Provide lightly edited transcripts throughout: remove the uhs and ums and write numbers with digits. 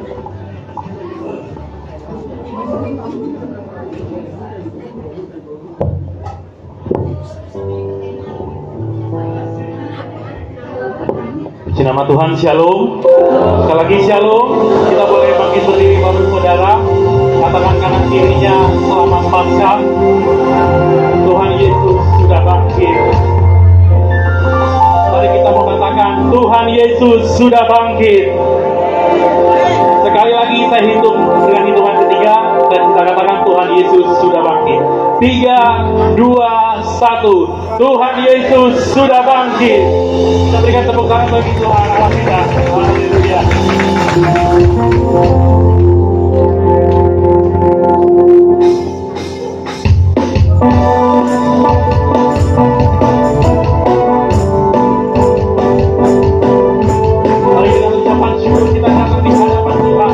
Puji nama Tuhan, shalom. Sekali lagi shalom. Kita boleh bangkit berdiri baru saudara. Katakan kanan kirinya selamat Paskah. Tuhan Yesus sudah bangkit. Mari kita mau katakan Tuhan Yesus sudah bangkit. Sekali lagi saya hitung dengan hitungan ketiga dan kita katakan Tuhan Yesus sudah bangkit. 3, 2, 1. Tuhan Yesus sudah bangkit. Kita berikan tepuk tangan bagi Tuhan Allah kita. Haleluya. Mari dengan ucapan syukur kita datang di hadapan Tuhan.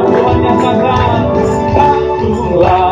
Tuhan nyatakan, tak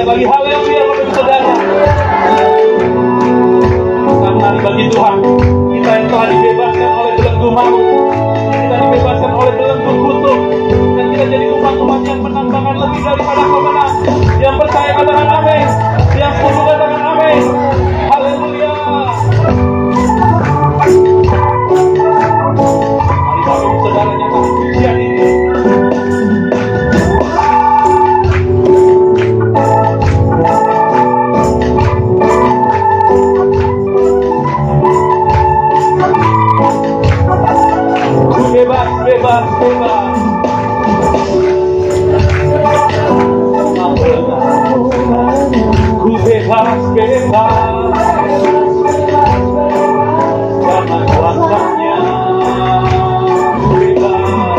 lagi. Haleluya, Bapak Ibu Saudara. Kita menari bagi Tuhan. Kita yang telah dibebaskan oleh belenggu maut, kita dibebaskan oleh belenggu kutuk, dan kita jadi umat Tuhan yang menang, bahkan lebih daripada pemenang. Yang percaya katakan amin, yang setuju katakan amin. Haleluya. Mari Bapak Ibu Saudara nyatakan pujian ini. Bebas, bebas, bebas. Ku bebas, bebas. Karena kuasanya. Bebas.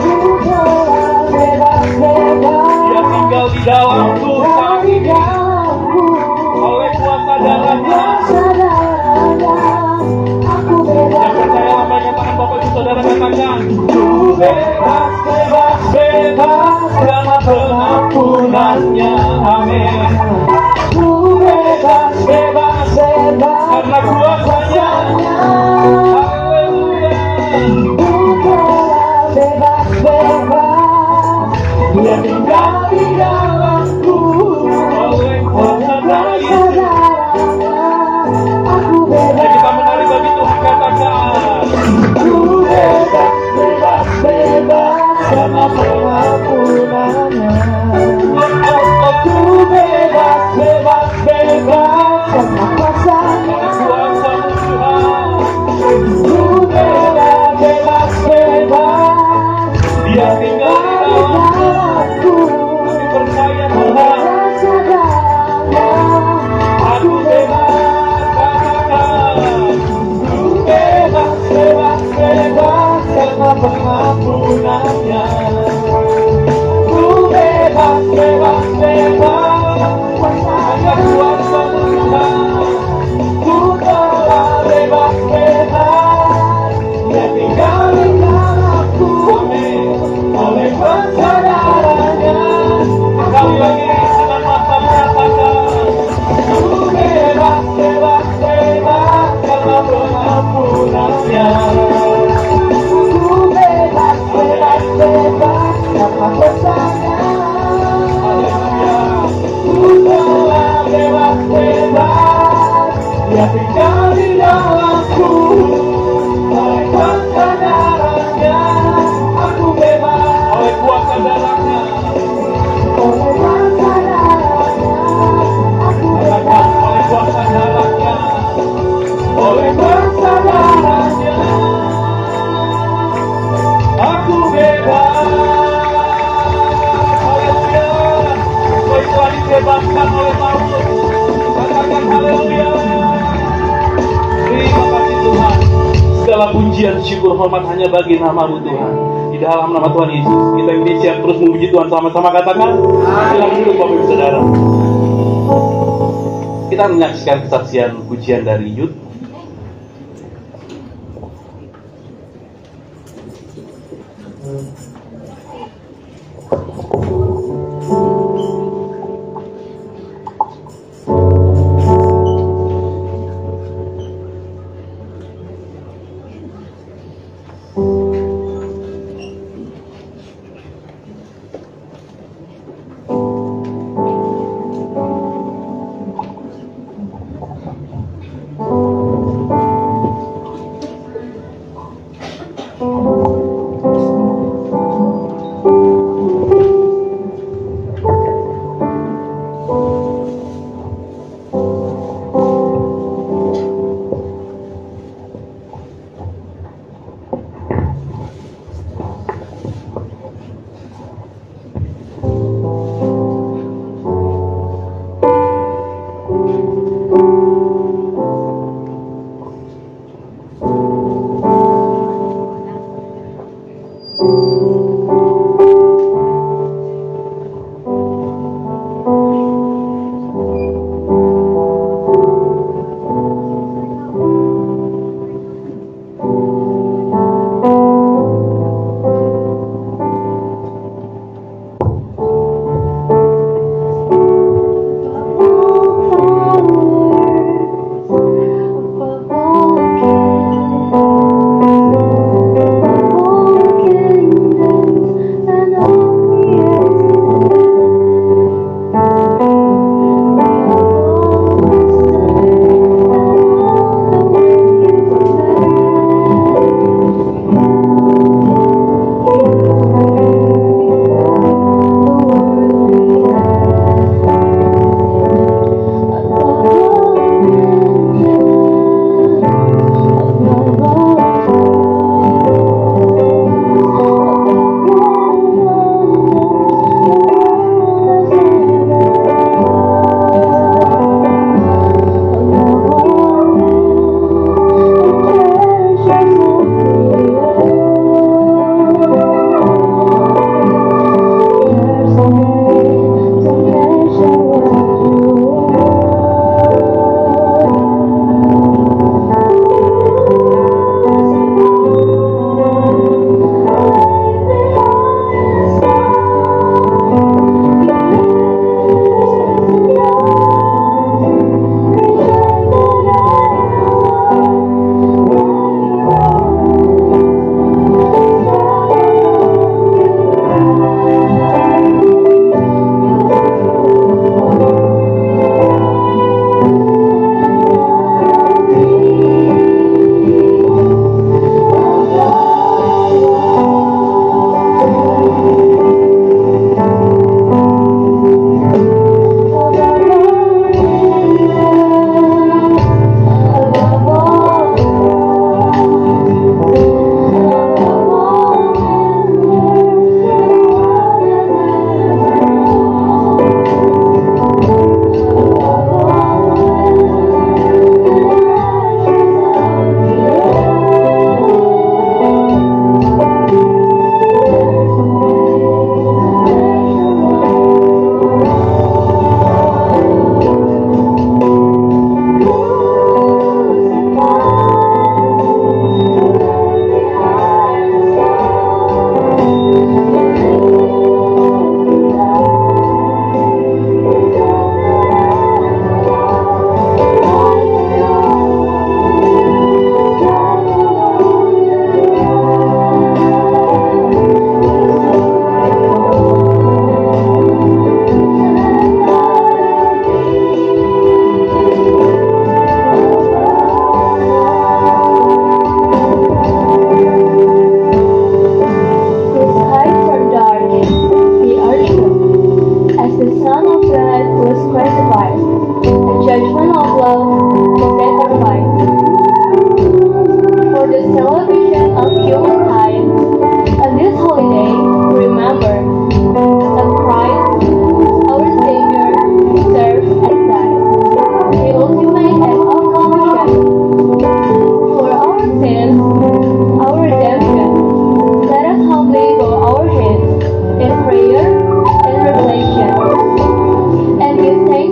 Dia tinggal di dalamku saat ini. Oleh kuasa darahnya. Yang percaya apa yang katakan Bapak Ibu Saudara katakan. Bebas, bebas, bebas karena pengampunannya, amin. Bebas, bebas, bebas karena kuasanya, haleluya. Bebas, bebas, dia tinggal di dalamku oleh kuasa darahnya. Mari kita menari bagi Tuhan, katakan. Bebas, bebas, bebas karena pengampunannya. Aku bebas, bebas, bebas karena kuasanya. Kuasa Tuhan. Ku bebas, bebas, bebas. Dia tinggal di dalamku. Kami percaya Tuhan. Aku bebas, katakan. Ku bebas, bebas, bebas karena pengampunannya. Ku bebas, bebas, bebas karena kuasa Tuhan. Ku telah bebas, bebas. Dia tinggal di dalamku, amin. Oleh kuasa darahnya. Sekali lagi dengan mata mengatakan. Ku bebas, bebas, bebas karena pengampunannya. Bebas karena kuasanya, haleluya. Ku telah bebas, bebas. Dia tinggal di dalamku oleh kuasa darahnya. Aku bebas oleh kuasa darahnya. Oleh kuasa darahnya. Aku bebas oleh kuasa darahnya. Oleh kuasa darahnya. Aku bebas, haleluya. Kau telah dibebaskan oleh maut. Katakan haleluya. Terima kasih Tuhan. Segala pujian, syukur, hormat hanya bagi nama-Mu Tuhan. Di dalam nama Tuhan Yesus, kita Indonesia terus memuji Tuhan sama-sama, katakan. Silakan duduk Bapak Ibu Saudara. Kita menyaksikan kesaksian pujian dari Yud.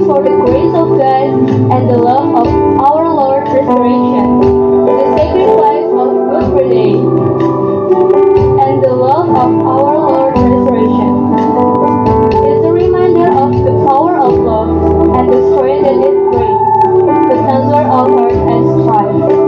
for the grace of God and the love of our Lord's resurrection, the sacrifice of Good Friday, and the love of our Lord's resurrection is a reminder of the power of love and the strength that it brings, the counselor of heart and strife.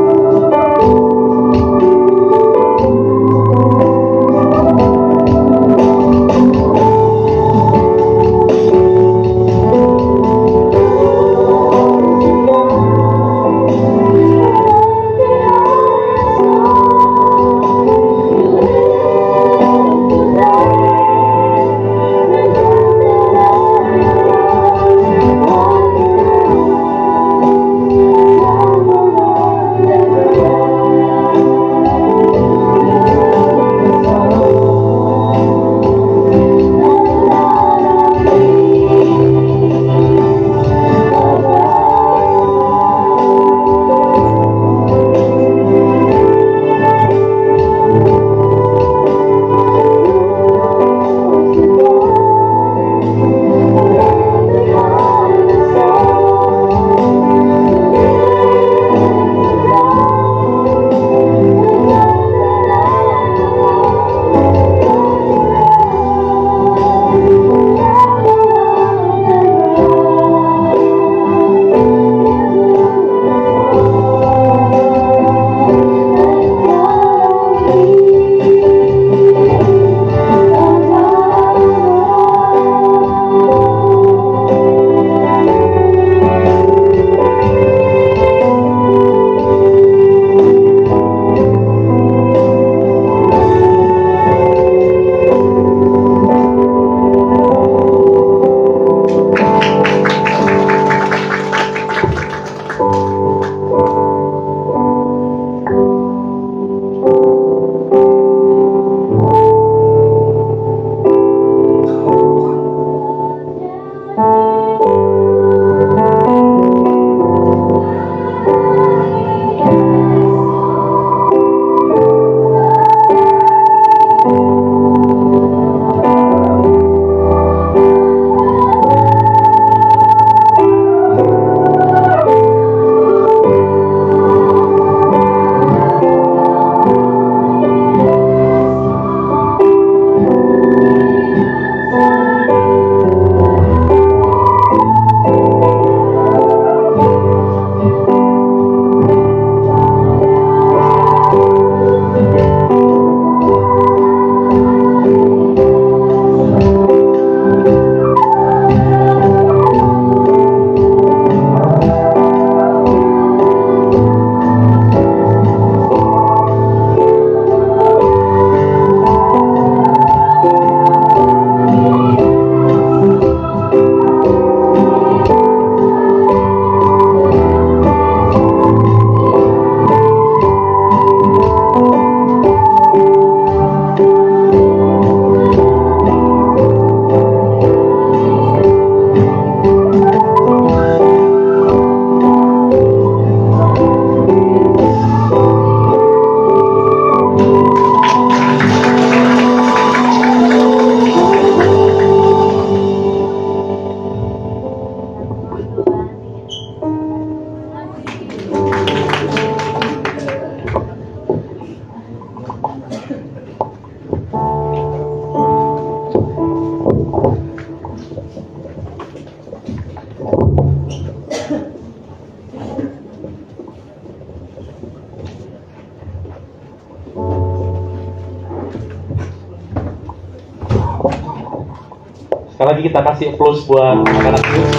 Sekali lagi kita kasih applause buat anak-anak youth.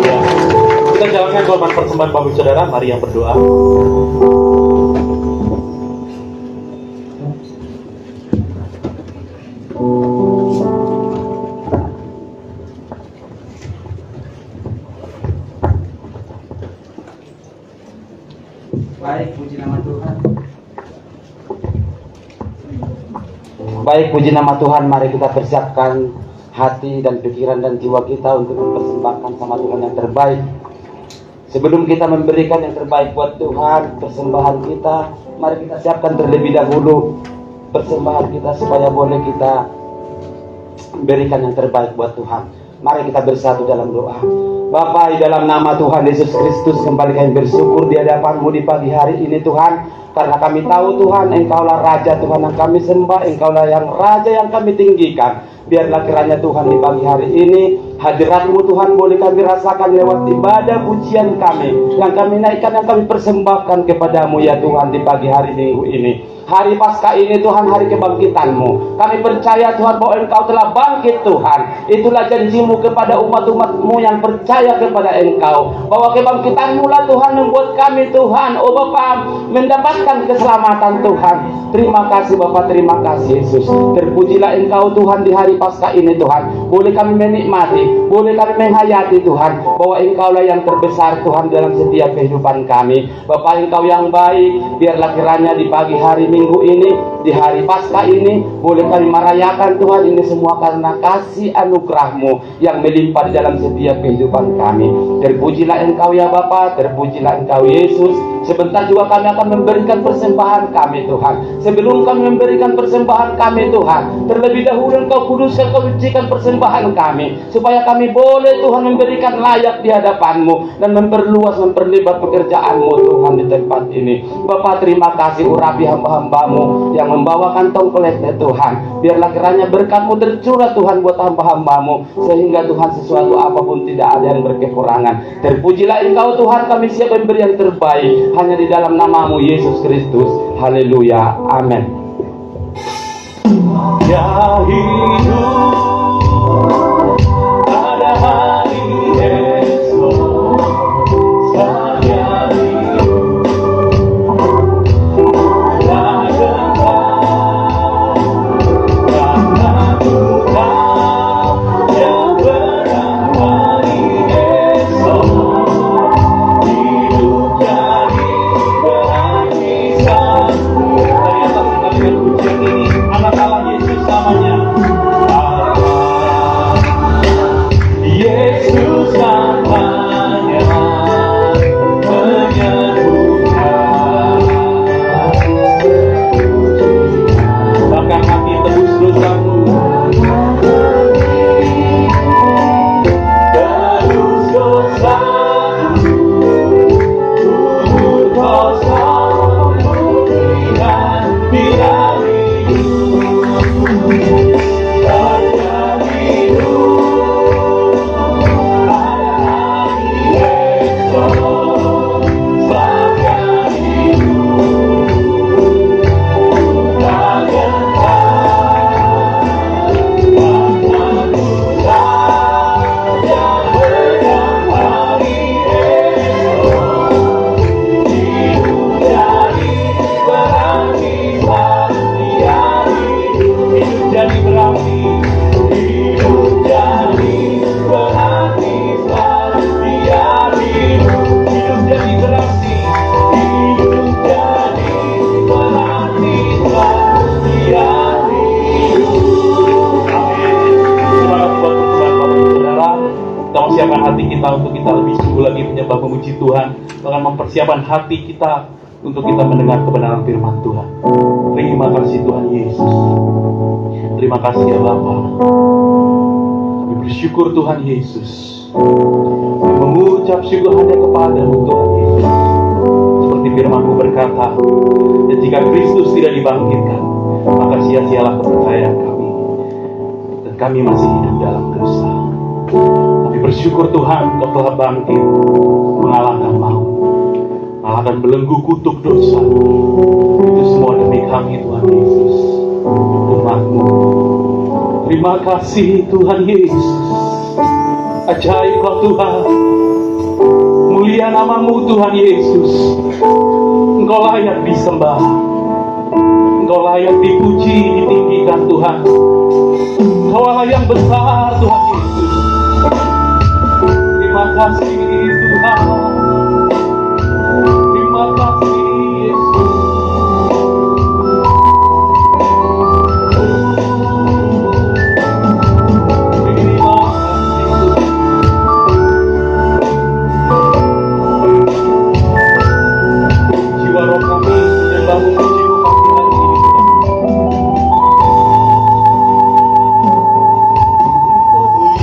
Ya. Kita jalankan korban persembahan Bapak Ibu Saudara. Mari yang berdoa. Baik, puji nama Tuhan. Baik, puji nama Tuhan. Mari kita persiapkan hati dan pikiran dan jiwa kita untuk mempersembahkan sama Tuhan yang terbaik. Sebelum kita memberikan yang terbaik buat Tuhan, persembahan kita, mari kita siapkan terlebih dahulu persembahan kita supaya boleh kita berikan yang terbaik buat Tuhan. Mari kita bersatu dalam doa. Bapa, di dalam nama Tuhan Yesus Kristus, kembali kami bersyukur di hadapan-Mu di pagi hari ini Tuhan, karena kami tahu Tuhan, Engkaulah Raja Tuhan yang kami sembah, Engkaulah yang Raja yang kami tinggikan. Biarlah kiranya Tuhan di pagi hari ini hadirat-Mu Tuhan boleh kami rasakan lewat ibadah pujian kami, yang kami naikkan, yang kami persembahkan kepadamu ya Tuhan di pagi hari Minggu ini. Hari Paskah ini Tuhan, hari kebangkitan-Mu. Kami percaya Tuhan bahwa Engkau telah bangkit Tuhan. Itulah janji-Mu kepada umat-umat-Mu yang percaya kepada Engkau, bahwa kebangkitan-Mu lah Tuhan membuat kami Tuhan, oh Bapa, mendapatkan keselamatan Tuhan. Terima kasih Bapa, terima kasih Yesus. Terpujilah Engkau Tuhan di hari Paskah ini Tuhan. Boleh kami menikmati, boleh kami menghayati Tuhan, bahwa Engkaulah yang terbesar Tuhan dalam setiap kehidupan kami. Bapa, Engkau yang baik. Biarlah kiranya di pagi hari Minggu ini, di hari Paskah ini, boleh kami merayakan Tuhan ini semua karena kasih anugerah-Mu yang melimpah di dalam setiap kehidupan kami. Terpujilah Engkau ya Bapa, terpujilah Engkau Yesus. Sebentar juga kami akan memberikan persembahan kami Tuhan. Sebelum kami memberikan persembahan kami Tuhan, terlebih dahulu Engkau kuduskan, Engkau sucikan persembahan kami, supaya kami boleh Tuhan memberikan layak di hadapan-Mu dan memperluas, memperlebar pekerjaan-Mu Tuhan di tempat ini. Bapa, terima kasih, urapi hamba-hamba-Mu yang membawa kantong kolekte Tuhan. Biarlah kiranya berkat-Mu tercurah Tuhan buat hamba-hamba-Mu, sehingga Tuhan sesuatu apapun tidak ada yang berkekurangan. Terpujilah Engkau Tuhan, kami siap memberi yang terbaik hanya di dalam nama-Mu Yesus Kristus. Haleluya, amin. Ya hidup pada hari esok, saya hidup tak gentar, karena ku tahu yang benar hari esok. Hidup jadi berarti dari atas kalian pujian ini, anak Allah Yesus namanya. Yesus namanya menyembuhkan, bahkan mati tebus dosamu. Tebus dosamu, kubur dosamu, dan biar mempersiapkan hati kita untuk kita lebih sungguh lagi menyembah memuji Tuhan, bahkan mempersiapkan hati kita untuk kita mendengar kebenaran firman Tuhan. Terima kasih Tuhan Yesus. Terima kasih ya Bapa. Kami bersyukur Tuhan Yesus. Kami mengucap syukur hanya kepada-Mu Tuhan Yesus. Seperti firman-Mu berkata, dan jika Kristus tidak dibangkitkan, maka sia-sialah kepercayaan kami, dan kami masih hidup dalam dosa. Kami bersyukur Tuhan, Kau telah bangkit, mengalahkan maut, mengalahkan belenggu kutuk dosa. Itu semua demi kami Tuhan Yesus, umat-Mu. Terima kasih Tuhan Yesus. Ajaib Kau Tuhan, mulia nama-Mu Tuhan Yesus. Engkau layak disembah, Engkau layak dipuji, ditinggikan Tuhan. Engkau Allah yang besar Tuhan Yesus. Terima kasih Tuhan. Terima kasih Yesus. Terima kasih Tuhan. Jiwa roh kami menyembah memuji-Mu pagi hari ini.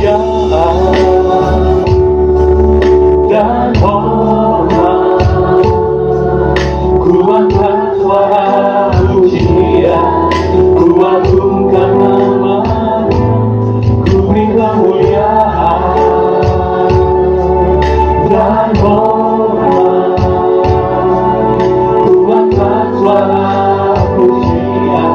Kemuliaan dan hormat. Kuatkan suara pujian,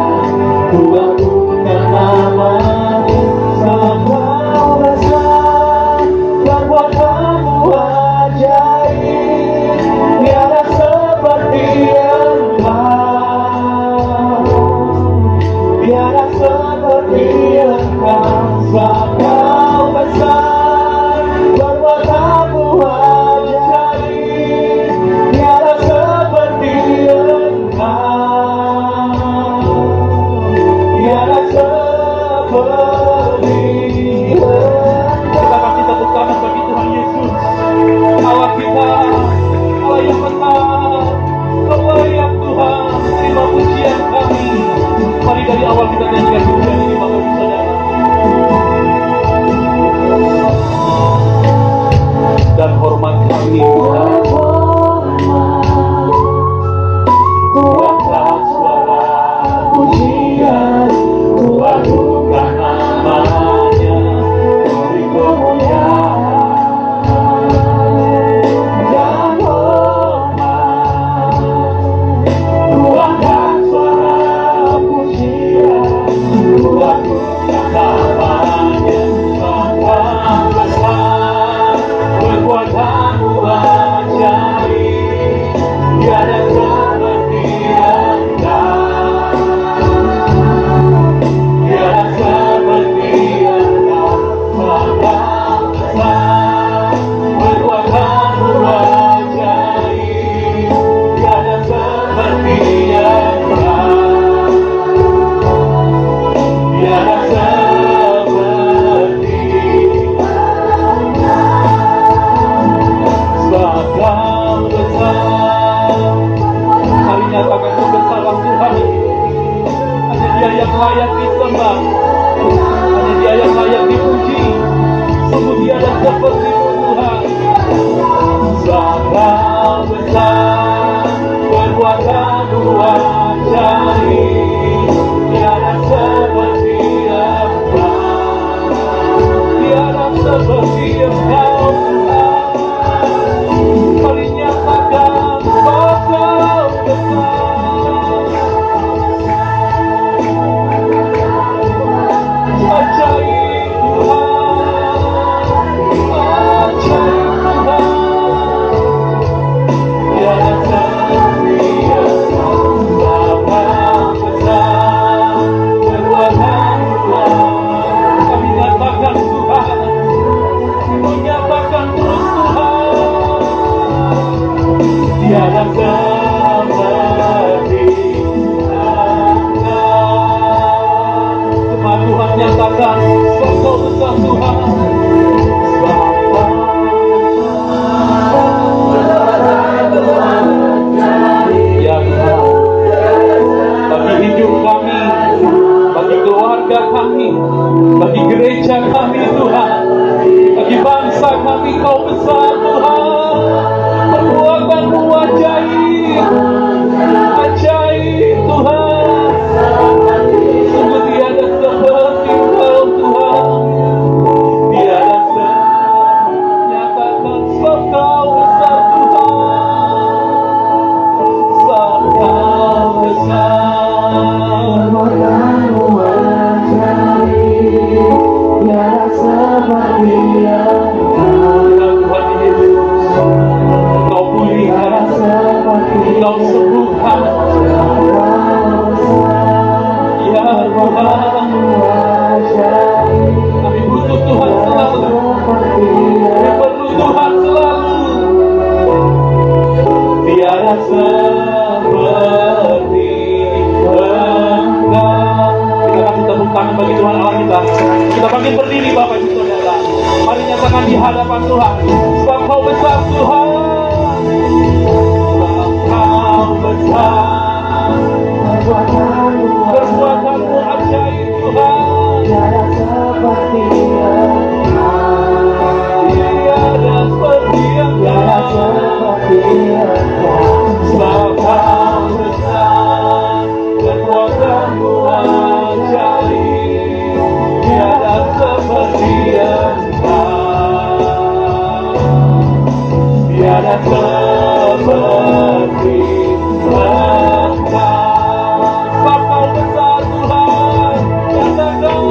kuatkan nama-Nya, Engkau besar, perbuatanmu ajaib, tiada seperti Engkau, tiada seperti Engkau, sebab Kau besar, perbuatanmu ajaib, tiada seperti Engkau, tiada seperti Engkau. Kita kasih tepuk tangan bagi Tuhan Yesus, Allah kita, Allah yang benar, Allah yang Tuhan. Terima pujian kami. Mari dari awal kita nyanyikan pujian ini, Bapak Ibu Saudara. Dan hormat kami Tuhan, kuatkan suara pujian, kuatkan nama-Nya, beri kemuliaan dan hormat. Kuatkan suara pujian, kuatkan nama-Nya, Engkau besar, perbuatanmu ajaib, tiada seperti Engkau, tiada seperti Engkau, Engkau besar, perbuatanmu ajaib, tiada seperti Engkau, tiada seperti sebab Kau besar. Mari nyatakan kebesaran Tuhan. Hanya Dia yang layak disembah, hanya Dia yang layak dipuji. Sungguh tiada seperti-Mu Tuhan. Sebab Kau besar, perbuatanmu ajaib, tiada seperti Engkau, tiada seperti Engkau Tuhan. Mari nyatakan bahwa Kau besar, ajaib Tuhan, ajaib Tuhan, tiada seperti Engkau, sebab Kau besar, perbuatanmu ajaib. Kami nyatakan Tuhan, kami nyatakan terus Tuhan, tiada seperti Engkau. Semua Tuhan nyatakan, sebab Kau besar Tuhan, sebab Kau besar. Ya Tuhan, bagi hidup kami, bagi keluarga kami, bagi gereja kami Tuhan, bagi bangsa kami Kau besar Tuhan. Perbuatanmu ajaib, ajaib Tuhan. Sungguh tiada seperti Kau Tuhan, tiada nyatakan sebab Kau besar Tuhan, sebab Kau besar. Perbuatanmu ajaib, tiada seperti Engkau, Tuhan Yesus, Kau pulihkan, Kau sembuhkan. Ya Tuhan, kami butuh Tuhan selalu, kami perlu Tuhan selalu. Tiada seperti Engkau. Kita kasih tepuk tangan bagi Tuhan Allah kita. Kita bangkit berdiri Bapak Ibu Saudara. Mari nyatakan di hadapan Tuhan, sebab Kau besar Tuhan, sebab Kau besar, perbuatanmu ajaib Tuhan, tiada seperti Engkau, tiada seperti Engkau, sebab Kau besar, perbuatanmu ajaib, tiada seperti Engkau. tiada seperti Engkau. Sebab Kau besar Tuhan, katakan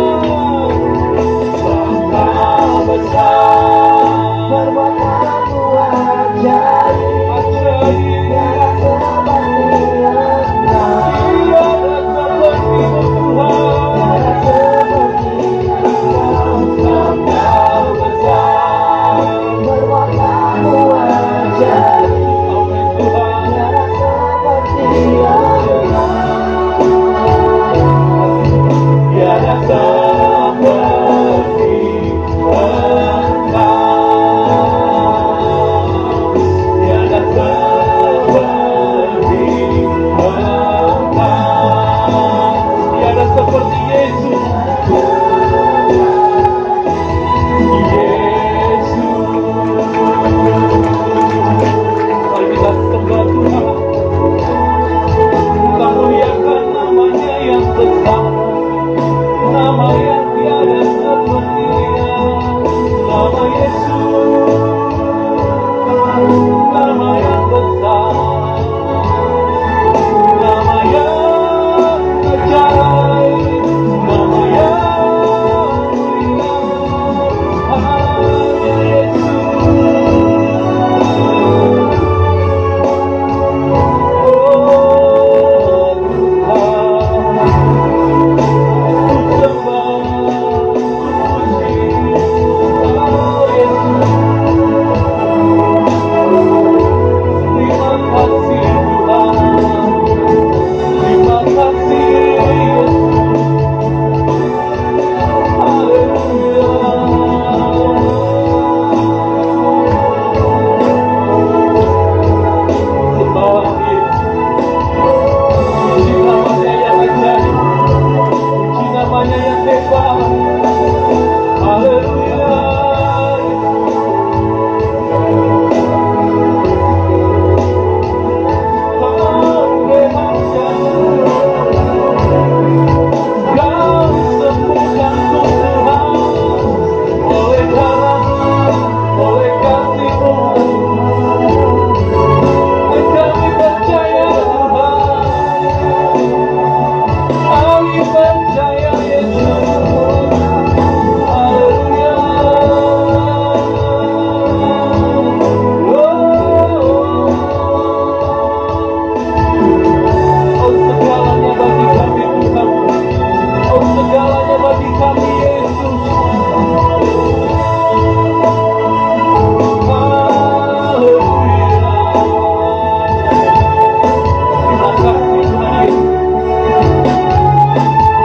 sebab Kau besar, Perbuatanmu ajaib, ajaib, tiada seperti Engkau. tiada seperti Tuhan. Sebab Kau besar, Perbuatanmu ajaib, Amin Tuhan. tiada seperti Engkau. Tiada seperti Engkau. Tiada seperti Engkau. Tiada seperti Yesus. Yesus. Mari kita sembah Tuhan. Kita muliakan namanya yang besar, nama yang tiada sepertinya, nama Yesus, nama yang besar, nama yang ajaib, nama yang mulia, hanya Yesus. Oh Tuhan, namanya yang hebat. Haleluya. Kau sembuhkanku Tuhan, oleh darah-Mu, oleh kasih-Mu. Dan kami percaya Tuhan, kami percaya Yesus. Haleluya. Oh segalanya bagi kami Tuhan. Oh segalanya bagi kami Yesus.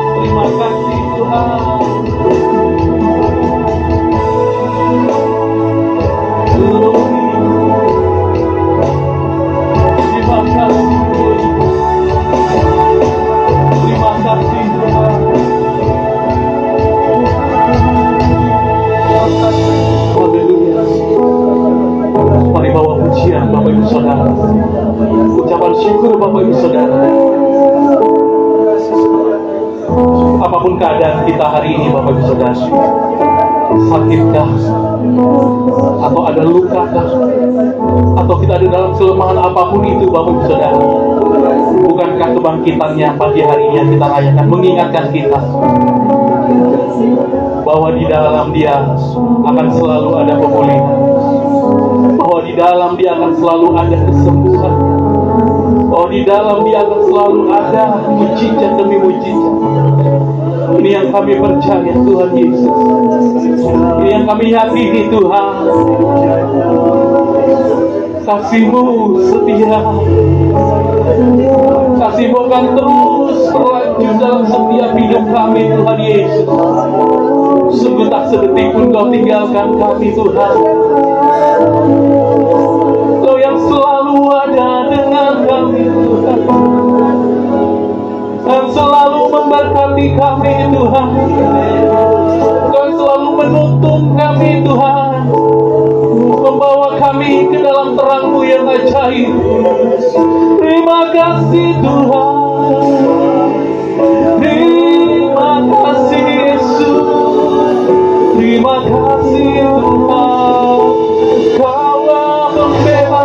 Terima kasih Tuhan Yesus. Terima kasih Tuhan. Terima kasih Tuhan. Haleluya. Mari bawa pujian Bapak Ibu Saudara. Ucapan syukur Bapak Ibu Saudara. Apapun keadaan kita hari ini Bapak Ibu Saudara, sakitkah, atau ada lukakah, atau kita ada dalam kelemahan apapun itu Bapak Ibu Saudara, bukankah kebangkitannya pagi harinya kita rayakan mengingatkan kita bahwa di dalam Dia akan selalu ada pemulihan, bahwa di dalam Dia akan selalu ada kesembuhan, bahwa di dalam Dia akan selalu ada mujizat demi mujizat. Ini yang kami percaya Tuhan Yesus. Ini yang kami yakini Tuhan. Kasih-Mu setia. Kasih-Mu akan terus berlanjut dalam setiap hidup kami Tuhan Yesus. Sungguh tak sedetik pun Kau tinggalkan kami Tuhan. Kau yang selalu ada dengan kami Tuhan, dan selalu memberkati kami Tuhan. Kau selalu menuntun kami Tuhan, membawa kami ke dalam terang-Mu yang ajaib. Terima kasih Tuhan. Terima kasih Yesus. Terima kasih Tuhan. Kaulah pembebas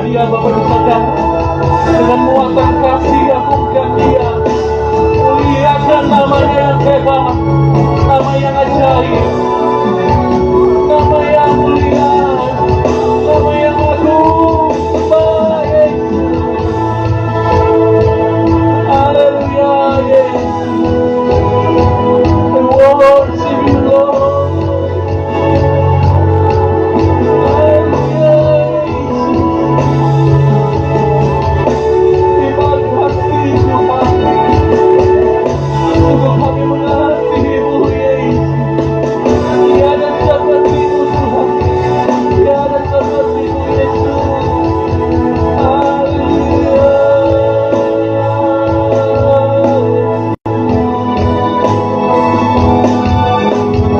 dia Bapak dan Saudara. Dengan muatan kasih agungkan dia. Muliakan namanya yang hebat, nama yang ajaib, nama yang mulia, nama yang agung, sembah Yesus. Haleluya, Yesus. We worship you, Lord. Haleluya, Yesus. Terima kasih Tuhan. Sungguh kami mengasihi-Mu, Yesus. Tiada seperti-Mu, Tuhan. Tiada seperti-Mu, Yesus. Haleluya.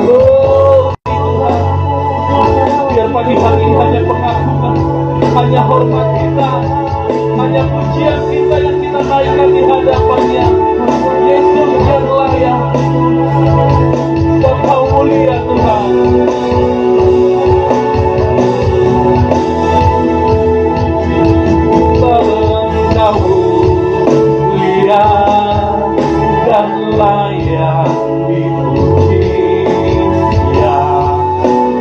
Oh Tuhan, biar pagi hari ini hanya pengakuan, hanya hormat kita, hanya pujian kita yang kita naikkan di hadapannya. Yesus yang layak, Engkau mulia Tuhan. Engkau mulia dan layak dipuji, ya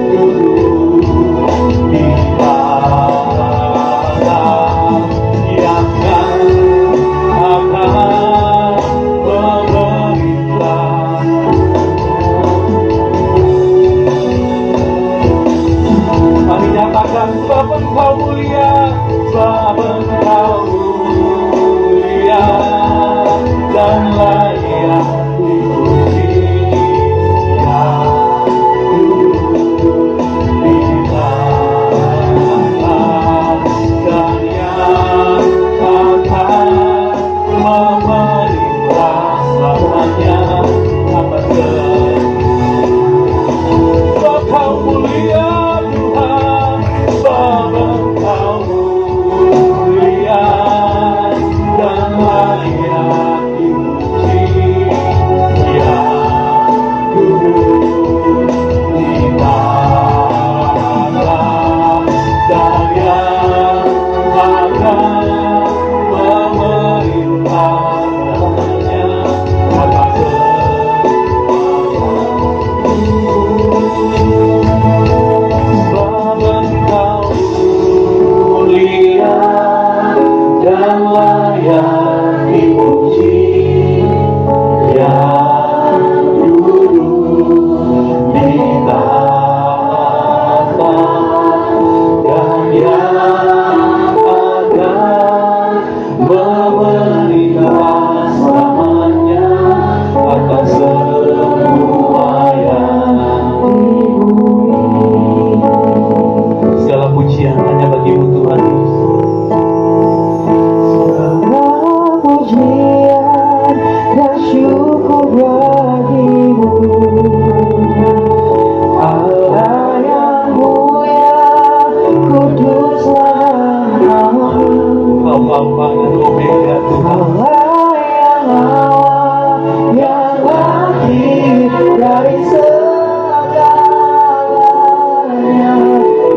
dulu di atas yang akan memerintah. Kami nyatakan sebab Engkau mulia, sebab Engkau mulia dan layak dipuji, ya dulu di atas dan yang akan memerintah selamanya atas sebab Kau mulia Tuhan, sebab Engkau mulia dan layak dipuji, ya dulu di atas dan yang akan memerintah selamanya atas sebab Engkau mulia dan layak dipuji, ya dulu di tahta dan yang akan memerintah selamanya atas semua yang segala pujian hanya bagi-Mu Tuhan Yesus. Segala pujian dan syukur bagi-Mu, Allah yang mulia, kuduslah nama-Mu. Kau Alfa dan Omega Tuhan. Allah yang awal, yang akhir dari segalanya.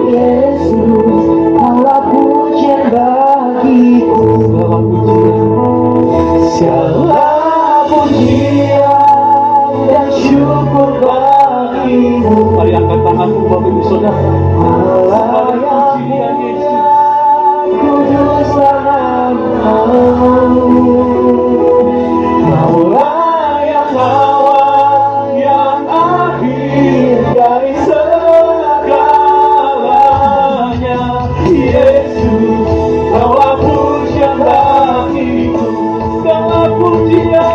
Yesus, Kaulah pujian bagiku. Segala pujian Segala pujian dan syukur bagimu, mari angkat tanganmu Bapak Ibu Saudara. Allah yang Pujian Yesus. mulia, kuduslah nama-Mu. Kaulah yang awal, yang akhir dari segalanya. Yesus, Kaulah pujian bagiku. Segala pujian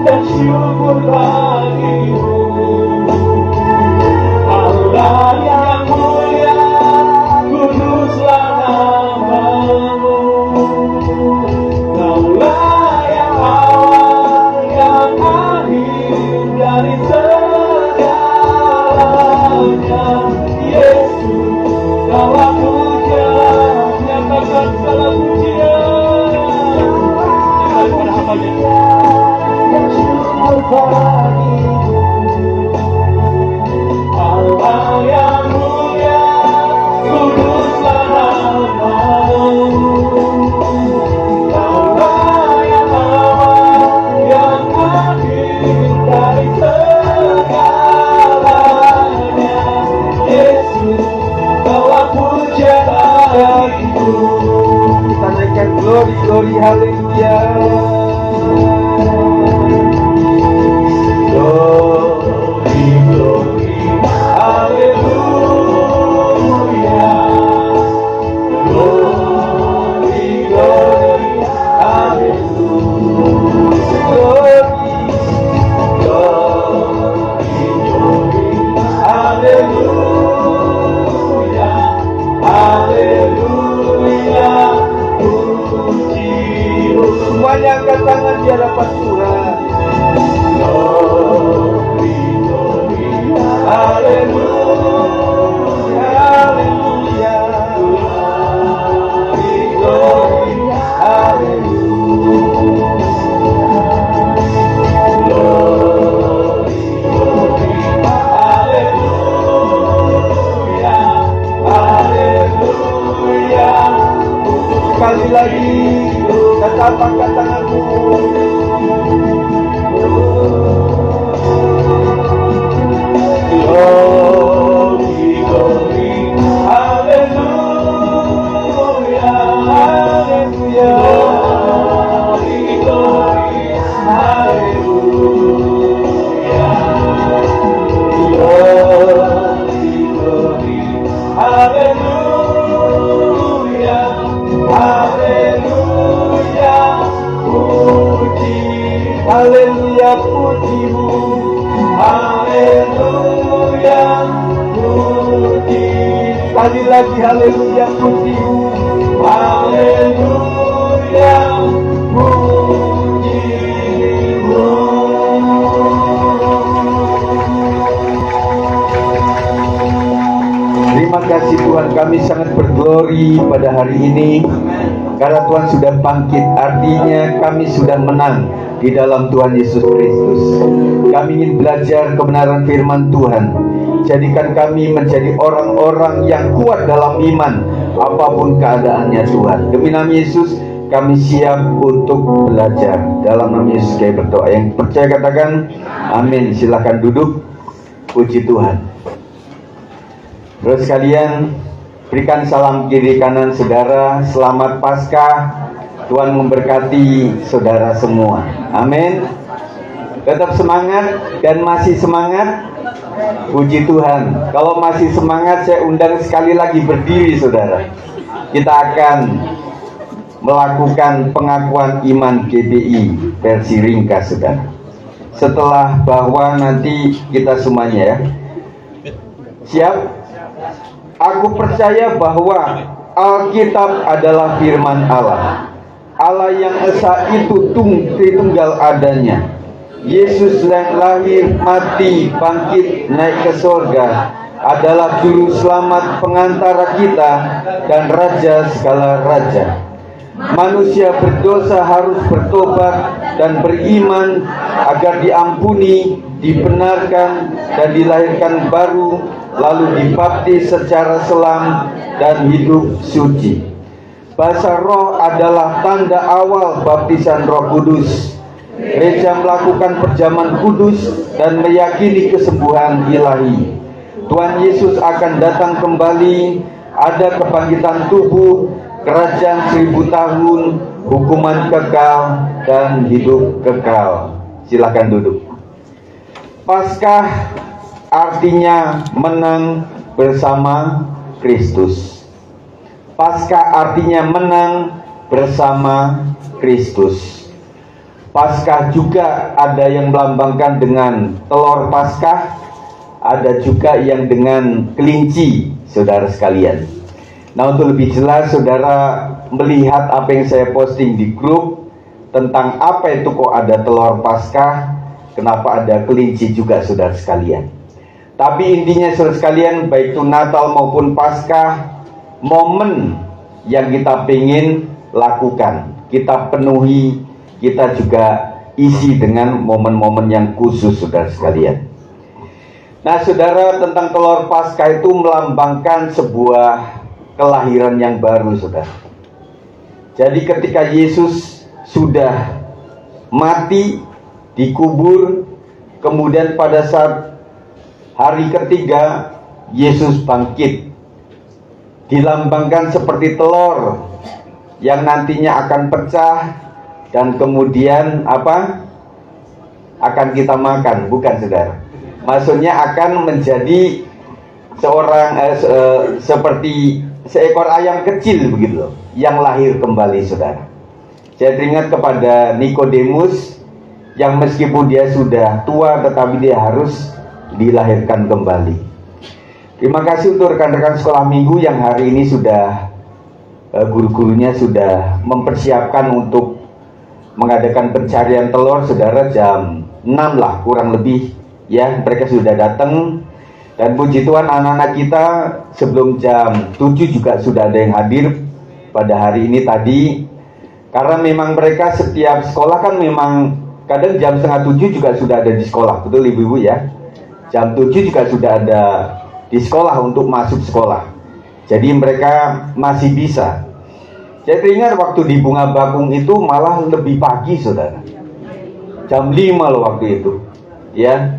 dan syukur bagimu. Allah yang mulia, kuduslah nama-Mu. Kaulah yang awal, yang akhir dari segalanya. Yesus, Kaulah pujian, nyatakan segala pujian. sekali lagi tetap angkat tanganmu. Glory, glory, hallelujah, hallelujah. Glory, glory, hallelujah. Glory, glory, hallelujah, hallelujah. Puji, haleluya, pujimu. Haleluya, puji. Sekali lagi haleluya, pujimu. Haleluya, pujimu. Terima kasih Tuhan, kami sangat berglori pada hari ini karena Tuhan sudah bangkit, artinya kami sudah menang di dalam Tuhan Yesus Kristus. Kami ingin belajar kebenaran firman Tuhan. Jadikan kami menjadi orang-orang yang kuat dalam iman apapun keadaannya Tuhan. Demi nama Yesus kami siap untuk belajar. Dalam nama Yesus kami berdoa. Yang percaya katakan amin. Silakan duduk. Puji Tuhan. Terus kalian berikan salam kiri kanan saudara. Selamat Paskah. Tuhan memberkati saudara semua. Amin. Tetap semangat dan masih semangat. Puji Tuhan. Kalau masih semangat, saya undang sekali lagi berdiri saudara. Kita akan melakukan pengakuan iman GBI versi ringkas saudara. Setelah bahwa nanti kita semuanya ya. Siap? Aku percaya bahwa Alkitab adalah firman Allah. Allah yang esa itu tunggal adanya. Yesus yang lahir, mati, bangkit, naik ke sorga adalah juru selamat pengantara kita dan raja segala raja. Manusia berdosa harus bertobat dan beriman agar diampuni, dibenarkan dan dilahirkan baru, lalu dibaptis secara selam dan hidup suci. Bahasa roh adalah tanda awal baptisan Roh Kudus. Gereja melakukan perjamuan kudus dan meyakini kesembuhan ilahi. Tuhan Yesus akan datang kembali, ada kebangkitan tubuh, kerajaan 1000 tahun, hukuman kekal, dan hidup kekal. Silakan duduk. Paskah artinya menang bersama Kristus. Paskah artinya menang bersama Kristus. Paskah juga ada yang melambangkan dengan telur Paskah, ada juga yang dengan kelinci, saudara sekalian. Nah, untuk lebih jelas saudara melihat apa yang saya posting di grup tentang apa itu kok ada telur Paskah, kenapa ada kelinci juga saudara sekalian. Tapi intinya saudara sekalian, baik itu Natal maupun Paskah, momen yang kita ingin lakukan, kita penuhi, kita juga isi dengan momen-momen yang khusus saudara sekalian. Nah saudara, tentang telur Paskah itu melambangkan sebuah kelahiran yang baru saudara. Jadi ketika Yesus sudah mati, dikubur, kemudian pada saat hari ketiga Yesus bangkit, dilambangkan seperti telur yang nantinya akan pecah dan kemudian apa? Akan kita makan, bukan saudara? Maksudnya akan menjadi seperti seekor ayam kecil begitu loh, yang lahir kembali saudara. Saya teringat kepada Nikodemus yang meskipun dia sudah tua tetapi dia harus dilahirkan kembali. Terima kasih untuk rekan-rekan sekolah minggu yang hari ini sudah guru-gurunya sudah mempersiapkan untuk mengadakan pencarian telur saudara. Jam 6 lah kurang lebih ya, mereka sudah datang. Dan puji Tuhan anak-anak kita sebelum jam 7 juga sudah ada yang hadir pada hari ini tadi. Karena memang mereka setiap sekolah kan memang kadang jam setengah 7 juga sudah ada di sekolah, betul ibu-ibu ya. Jam 7 juga sudah ada di sekolah untuk masuk sekolah. Jadi mereka masih bisa. Saya teringat waktu di Bunga Bakung itu malah lebih pagi, saudara. Jam 5 loh waktu itu. Ya.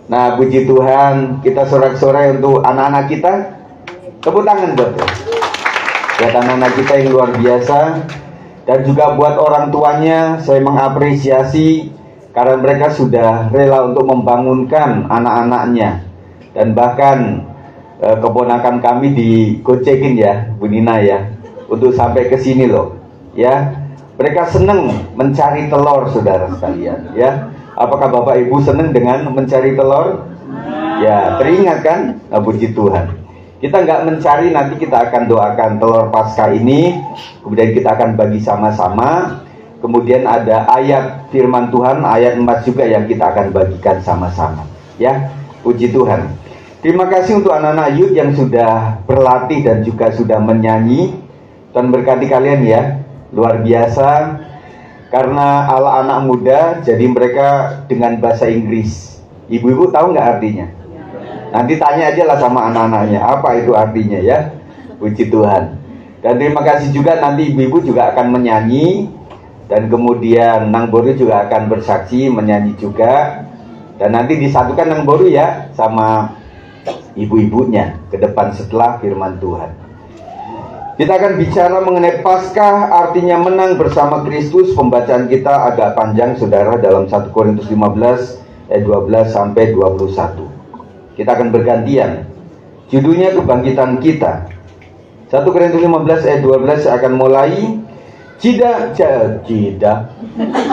Nah, puji Tuhan, kita sorak-sorai untuk anak-anak kita. Tepuk tangan buat anak-anak kita yang luar biasa. Dan juga buat orang tuanya, saya mengapresiasi karena mereka sudah rela untuk membangunkan anak-anaknya. Dan bahkan keponakan kami digocekin ya, Bu Nina ya, untuk sampai ke sini loh. Ya, mereka senang mencari telur, saudara sekalian. Ya, apakah Bapak Ibu senang dengan mencari telur? Ya, teringat kan? Nah, puji Tuhan. Kita nggak mencari, nanti kita akan doakan telur Paskah ini, kemudian kita akan bagi sama-sama. Kemudian ada ayat firman Tuhan, ayat emas juga yang kita akan bagikan sama-sama. Ya, puji Tuhan. Terima kasih untuk anak-anak youth yang sudah berlatih dan juga sudah menyanyi. Tuhan berkati kalian ya, luar biasa. Karena ala anak muda, jadi mereka dengan bahasa Inggris. Ibu-ibu tahu nggak artinya? Nanti tanya aja lah sama anak-anaknya, apa itu artinya ya. Puji Tuhan. Dan terima kasih juga, nanti ibu-ibu juga akan menyanyi. Dan kemudian Nang Boru juga akan bersaksi, menyanyi juga. Dan nanti disatukan Nang Boru ya, sama ibu-ibunya ke depan setelah firman Tuhan. Kita akan bicara mengenai Paskah, artinya menang bersama Kristus. Pembacaan kita agak panjang, saudara, dalam 1 Korintus 15 ayat 12 sampai 21. Kita akan bergantian. Judulnya kebangkitan kita. 1 Korintus 15 ayat 12 saya akan mulai.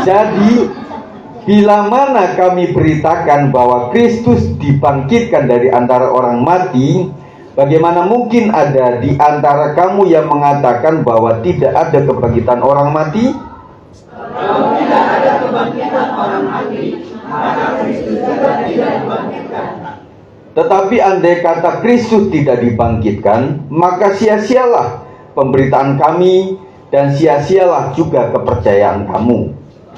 Jadi bila mana kami beritakan bahwa Kristus dibangkitkan dari antara orang mati, bagaimana mungkin ada di antara kamu yang mengatakan bahwa tidak ada kebangkitan orang mati? Kalau tidak ada kebangkitan orang mati, maka Kristus juga tidak dibangkitkan. Tetapi andai kata Kristus tidak dibangkitkan, maka sia-sialah pemberitaan kami dan sia-sialah juga kepercayaan kamu.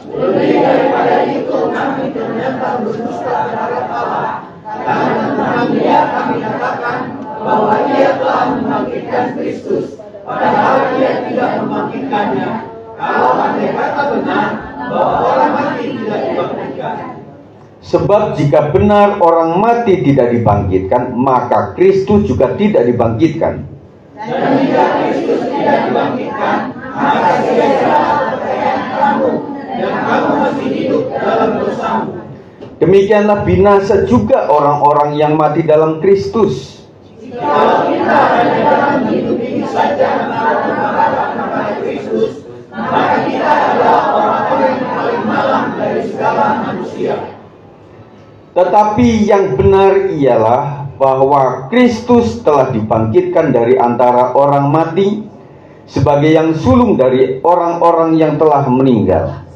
Lebih daripada itu, kami ternyata berdusta terhadap Allah, karena tentang Dia kami katakan bahwa Dia telah membangkitkan Kristus, padahal Dia tidak membangkitkannya. Kalau andai kata benar bahwa orang mati tidak dibangkitkan. Sebab jika benar orang mati tidak dibangkitkan, maka Kristus juga tidak dibangkitkan. Dan jika Kristus tidak dibangkitkan, maka sia-sialah kepercayaan kamu, dan kamu masih hidup dalam dosamu. Demikianlah binasa juga orang-orang yang mati dalam Kristus. Kalau kita hanya dalam hidup ini saja menghadap Kristus, maka kita adalah orang-orang yang paling malang dari segala manusia. Tetapi yang benar ialah bahwa Kristus telah dibangkitkan dari antara orang mati sebagai yang sulung dari orang-orang yang telah meninggal.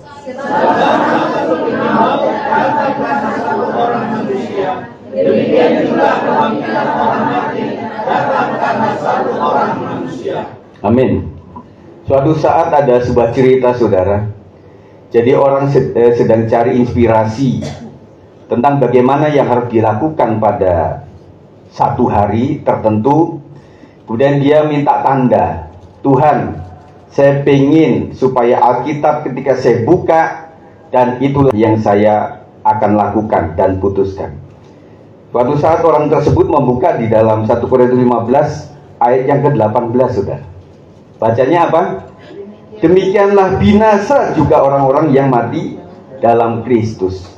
Demikian juga kebangkitan orang mati datang karena satu orang manusia. Amin. Suatu saat ada sebuah cerita, saudara. Jadi orang sedang cari inspirasi tentang bagaimana yang harus dilakukan pada satu hari tertentu. Kemudian dia minta tanda. Tuhan, saya pengen supaya Alkitab ketika saya buka, dan itulah yang saya akan lakukan dan putuskan. Suatu saat orang tersebut membuka di dalam 1 Korintus 15 ayat yang ke-18, saudara. Bacanya apa? Demikianlah binasa juga orang-orang yang mati dalam Kristus.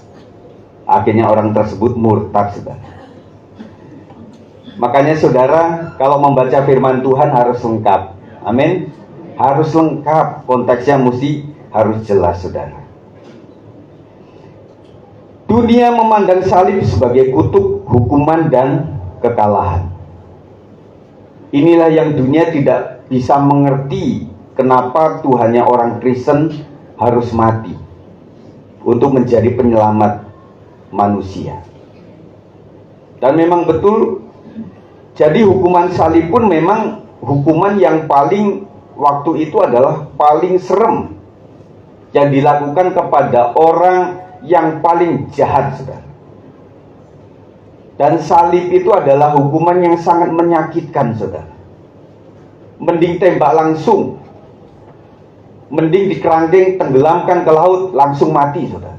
Akhirnya orang tersebut murtad, saudara. Makanya saudara, kalau membaca firman Tuhan harus lengkap. Amin. Harus lengkap, konteksnya mesti harus jelas, saudara. Dunia memandang salib sebagai kutuk, hukuman, dan kekalahan. Inilah yang dunia tidak bisa mengerti, kenapa Tuhannya orang Kristen harus mati untuk menjadi penyelamat manusia. Dan memang betul, jadi hukuman salib pun memang hukuman yang paling waktu itu adalah paling serem yang dilakukan kepada orang yang paling jahat, saudara. Dan salib itu adalah hukuman yang sangat menyakitkan, saudara. Mending tembak langsung mending di kerangkeng tenggelamkan ke laut langsung mati, saudara.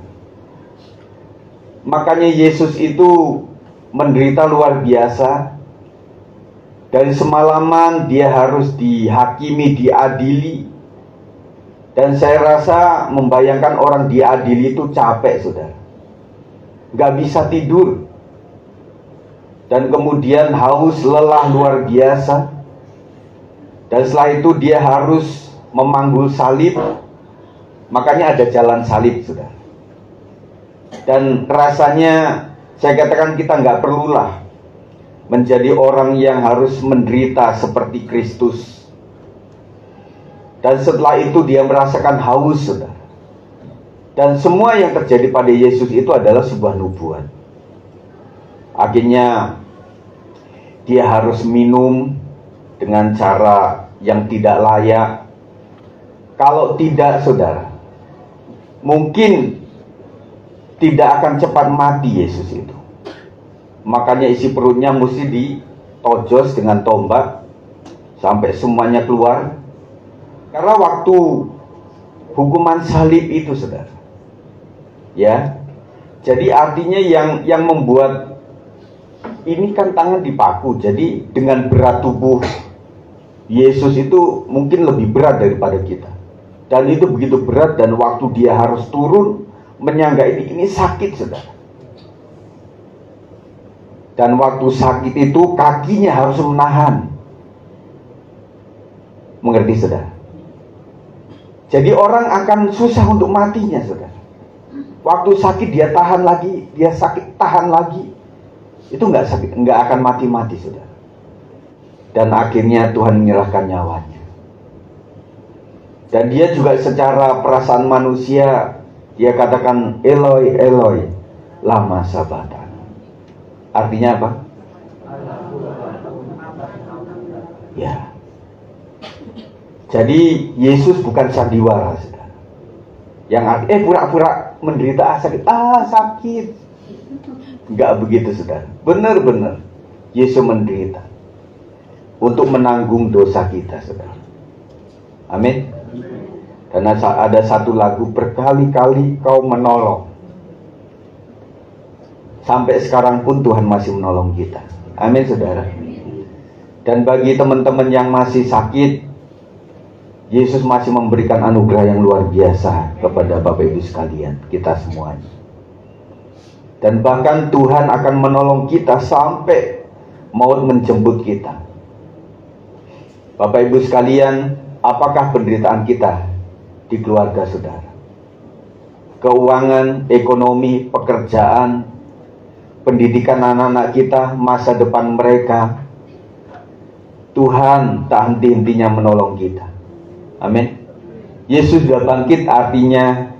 Makanya Yesus itu menderita luar biasa. Dari semalaman dia harus dihakimi, diadili. Dan saya rasa membayangkan orang diadili itu capek, saudara. Gak bisa tidur. Dan kemudian haus, lelah luar biasa. Dan setelah itu dia harus memanggul salib. Makanya ada jalan salib, saudara. Dan rasanya saya katakan kita gak perlulah menjadi orang yang harus menderita seperti Kristus. Dan setelah itu dia merasakan haus, saudara. Dan semua yang terjadi pada Yesus itu adalah sebuah nubuat. Akhirnya dia harus minum dengan cara yang tidak layak. Kalau tidak, saudara, mungkin tidak akan cepat mati Yesus itu. Makanya isi perutnya mesti ditojos dengan tombak sampai semuanya keluar. Karena waktu hukuman salib itu, saudara, ya, jadi artinya yang membuat ini kan tangan dipaku. Jadi dengan berat tubuh Yesus itu mungkin lebih berat daripada kita. Dan itu begitu berat, dan waktu dia harus turun menyangga ini sakit, saudara. Dan waktu sakit itu kakinya harus menahan. Mengerti, saudara? Jadi orang akan susah untuk matinya, saudara. Waktu sakit dia tahan lagi, dia sakit tahan lagi. Itu nggak sakit, nggak akan mati-mati, saudara. Dan akhirnya Tuhan menyerahkan nyawanya. Dan dia juga secara perasaan manusia, dia katakan Eloi, Eloi, lama sabachthani. Artinya apa? Ya. Jadi Yesus bukan sandiwara, saudara. Yang pura-pura menderita sakit, sakit. Enggak begitu, saudara. Benar-benar Yesus menderita untuk menanggung dosa kita, saudara. Amin. Karena ada satu lagu, berkali-kali kau menolong. Sampai sekarang pun Tuhan masih menolong kita. Amin, saudara. Dan bagi teman-teman yang masih sakit, Yesus masih memberikan anugerah yang luar biasa kepada Bapak Ibu sekalian, kita semuanya. Dan bahkan Tuhan akan menolong kita sampai maut menjemput kita. Bapak Ibu sekalian, apakah penderitaan kita di keluarga saudara? Keuangan, ekonomi, pekerjaan, pendidikan anak-anak kita, masa depan mereka, Tuhan tak henti-hentinya menolong kita. Amin. Yesus sudah bangkit, artinya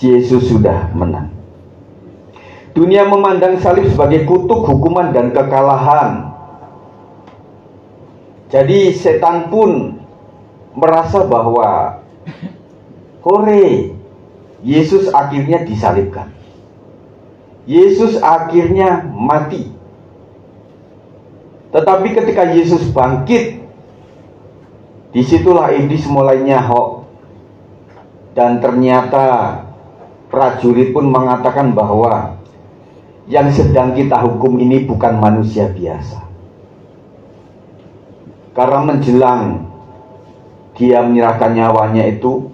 Yesus sudah menang. Dunia memandang salib sebagai kutuk, hukuman, dan kekalahan. Jadi setan pun merasa bahwa hore, Yesus akhirnya disalibkan. Yesus akhirnya mati. Tetapi ketika Yesus bangkit, disitulah iblis mulai nyahok. Dan ternyata prajurit pun mengatakan bahwa yang sedang kita hukum ini bukan manusia biasa. Karena menjelang dia menyerahkan nyawanya itu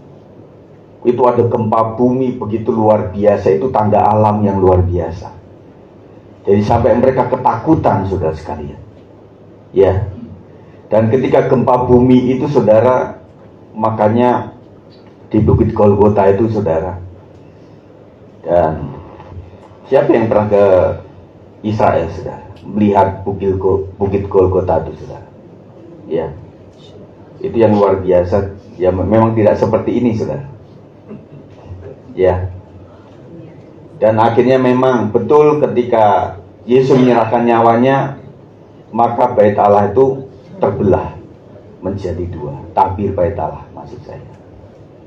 ada gempa bumi begitu luar biasa. Itu tanda alam yang luar biasa. Jadi sampai mereka ketakutan, saudara sekalian. Ya. Dan ketika gempa bumi itu, saudara, makanya di Bukit Golgota itu, saudara. Dan siapa yang pernah ke Israel, saudara, melihat Bukit Golgota itu, saudara? Ya. Itu yang luar biasa. Ya, memang tidak seperti ini, saudara. Ya. Dan akhirnya memang betul ketika Yesus menyerahkan nyawanya, maka bait Allah itu terbelah menjadi dua. Tabir bait Allah, maksud saya.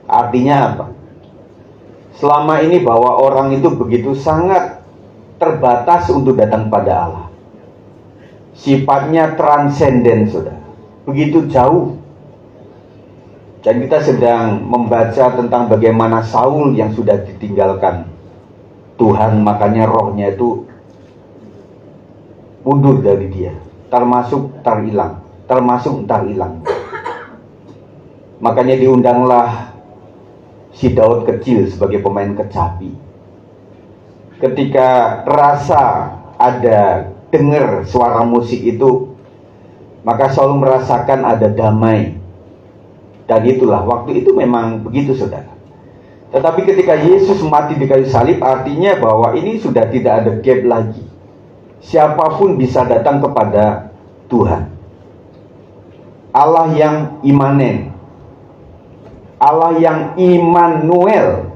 Artinya apa? Selama ini bahwa orang itu begitu sangat terbatas untuk datang pada Allah. Sifatnya transenden, saudara. Begitu jauh. Dan kita sedang membaca tentang bagaimana Saul yang sudah ditinggalkan Tuhan, makanya rohnya itu mundur dari dia, termasuk entar hilang. Makanya diundanglah si Daud kecil sebagai pemain kecapi. Ketika rasa ada dengar suara musik itu, maka Saul merasakan ada damai. Dan itulah, waktu itu memang begitu, saudara. Tetapi ketika Yesus mati di kayu salib, artinya bahwa ini sudah tidak ada gap lagi. Siapapun bisa datang kepada Tuhan. Allah yang imanen, Allah yang Immanuel,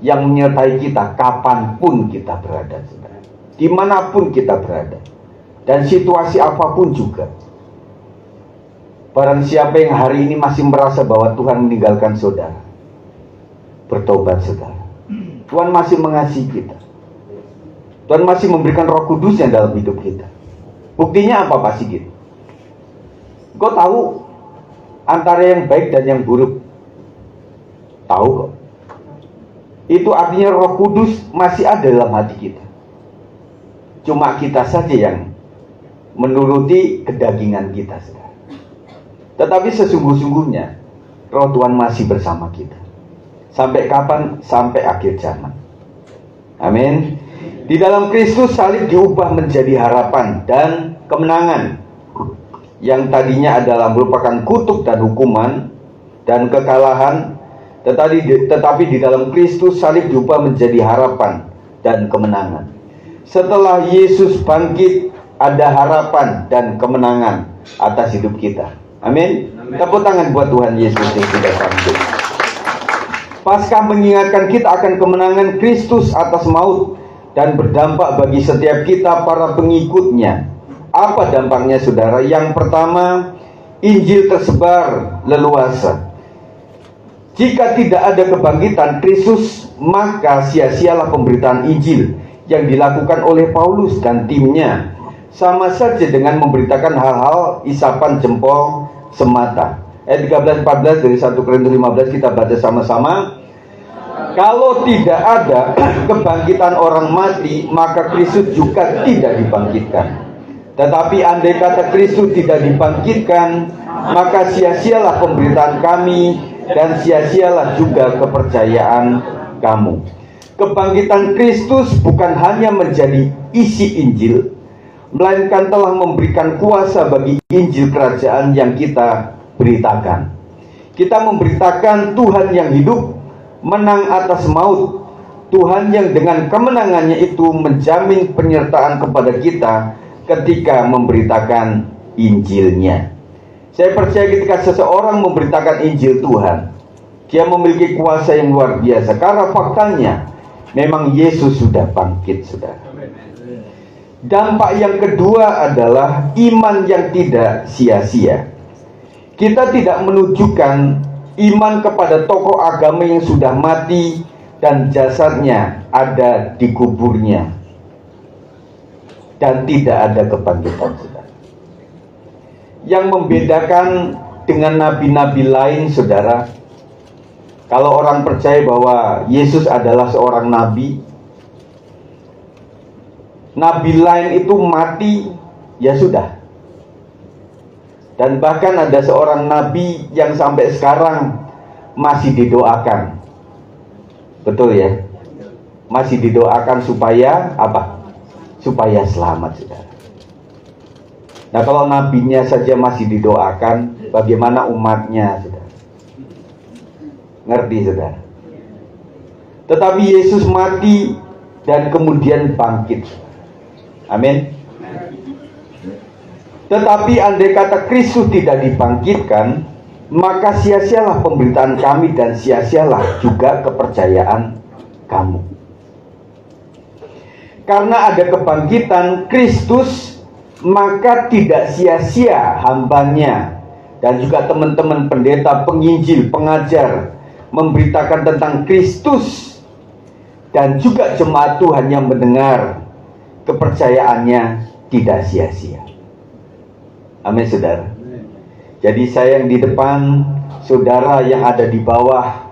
yang menyertai kita kapanpun kita berada, saudara. Dimanapun kita berada, dan situasi apapun juga. Barang siapa yang hari ini masih merasa bahwa Tuhan meninggalkan saudara, bertobat, saudara. Tuhan masih mengasihi kita. Tuhan masih memberikan Roh Kudusnya dalam hidup kita. Buktinya apa, Pak Sigit? Kau tahu antara yang baik dan yang buruk? Tahu kok. Itu artinya Roh Kudus masih ada dalam hati kita. Cuma kita saja yang menuruti kedagingan kita, saudara. Tetapi sesungguh-sungguhnya Roh Tuhan masih bersama kita. Sampai kapan? Sampai akhir zaman. Amin. Di dalam Kristus salib diubah menjadi harapan dan kemenangan. Yang tadinya adalah merupakan kutuk dan hukuman dan kekalahan, tetapi di dalam Kristus salib diubah menjadi harapan dan kemenangan. Setelah Yesus bangkit, ada harapan dan kemenangan atas hidup kita. Amin. Tepuk tangan buat Tuhan Yesus yang sudah bangkit. Paskah mengingatkan kita akan kemenangan Kristus atas maut dan berdampak bagi setiap kita para pengikutnya. Apa dampaknya, saudara? Yang pertama, Injil tersebar leluasa. Jika tidak ada kebangkitan Kristus, maka sia-sialah pemberitaan Injil yang dilakukan oleh Paulus dan timnya. Sama saja dengan memberitakan hal-hal isapan jempol semata. Ayat 13-14 dari 1 Korintus 15 kita baca sama-sama. Kalau tidak ada kebangkitan orang mati, maka Kristus juga tidak dibangkitkan. Tetapi andai kata Kristus tidak dibangkitkan, maka sia-sialah pemberitaan kami dan sia-sialah juga kepercayaan kamu. Kebangkitan Kristus bukan hanya menjadi isi Injil, melainkan telah memberikan kuasa bagi Injil kerajaan yang kita beritakan. Kita memberitakan Tuhan yang hidup, menang atas maut. Tuhan yang dengan kemenangannya itu menjamin penyertaan kepada kita ketika memberitakan Injilnya. Saya percaya ketika seseorang memberitakan Injil Tuhan, dia memiliki kuasa yang luar biasa. Karena faktanya memang Yesus sudah bangkit, saudara. Dampak yang kedua adalah iman yang tidak sia-sia. Kita tidak menunjukkan iman kepada tokoh agama yang sudah mati dan jasadnya ada di kuburnya dan tidak ada kebangkitan, saudara. Yang membedakan dengan nabi-nabi lain, saudara, kalau orang percaya bahwa Yesus adalah seorang nabi, nabi lain itu mati, ya sudah. Dan bahkan ada seorang nabi yang sampai sekarang masih didoakan. Betul ya? Masih didoakan supaya apa? Supaya selamat, saudara. Nah, kalau nabinya saja masih didoakan, bagaimana umatnya, saudara? Ngerti, saudara? Tetapi Yesus mati dan kemudian bangkit. Amin. Tetapi andai kata Kristus tidak dibangkitkan, maka sia-sialah pemberitaan kami dan sia-sialah juga kepercayaan kamu. Karena ada kebangkitan Kristus, maka tidak sia-sia hambanya dan juga teman-teman pendeta, penginjil, pengajar memberitakan tentang Kristus, dan juga jemaat Tuhan yang mendengar kepercayaannya tidak sia-sia. Amin, saudara. Jadi saya yang di depan saudara yang ada di bawah,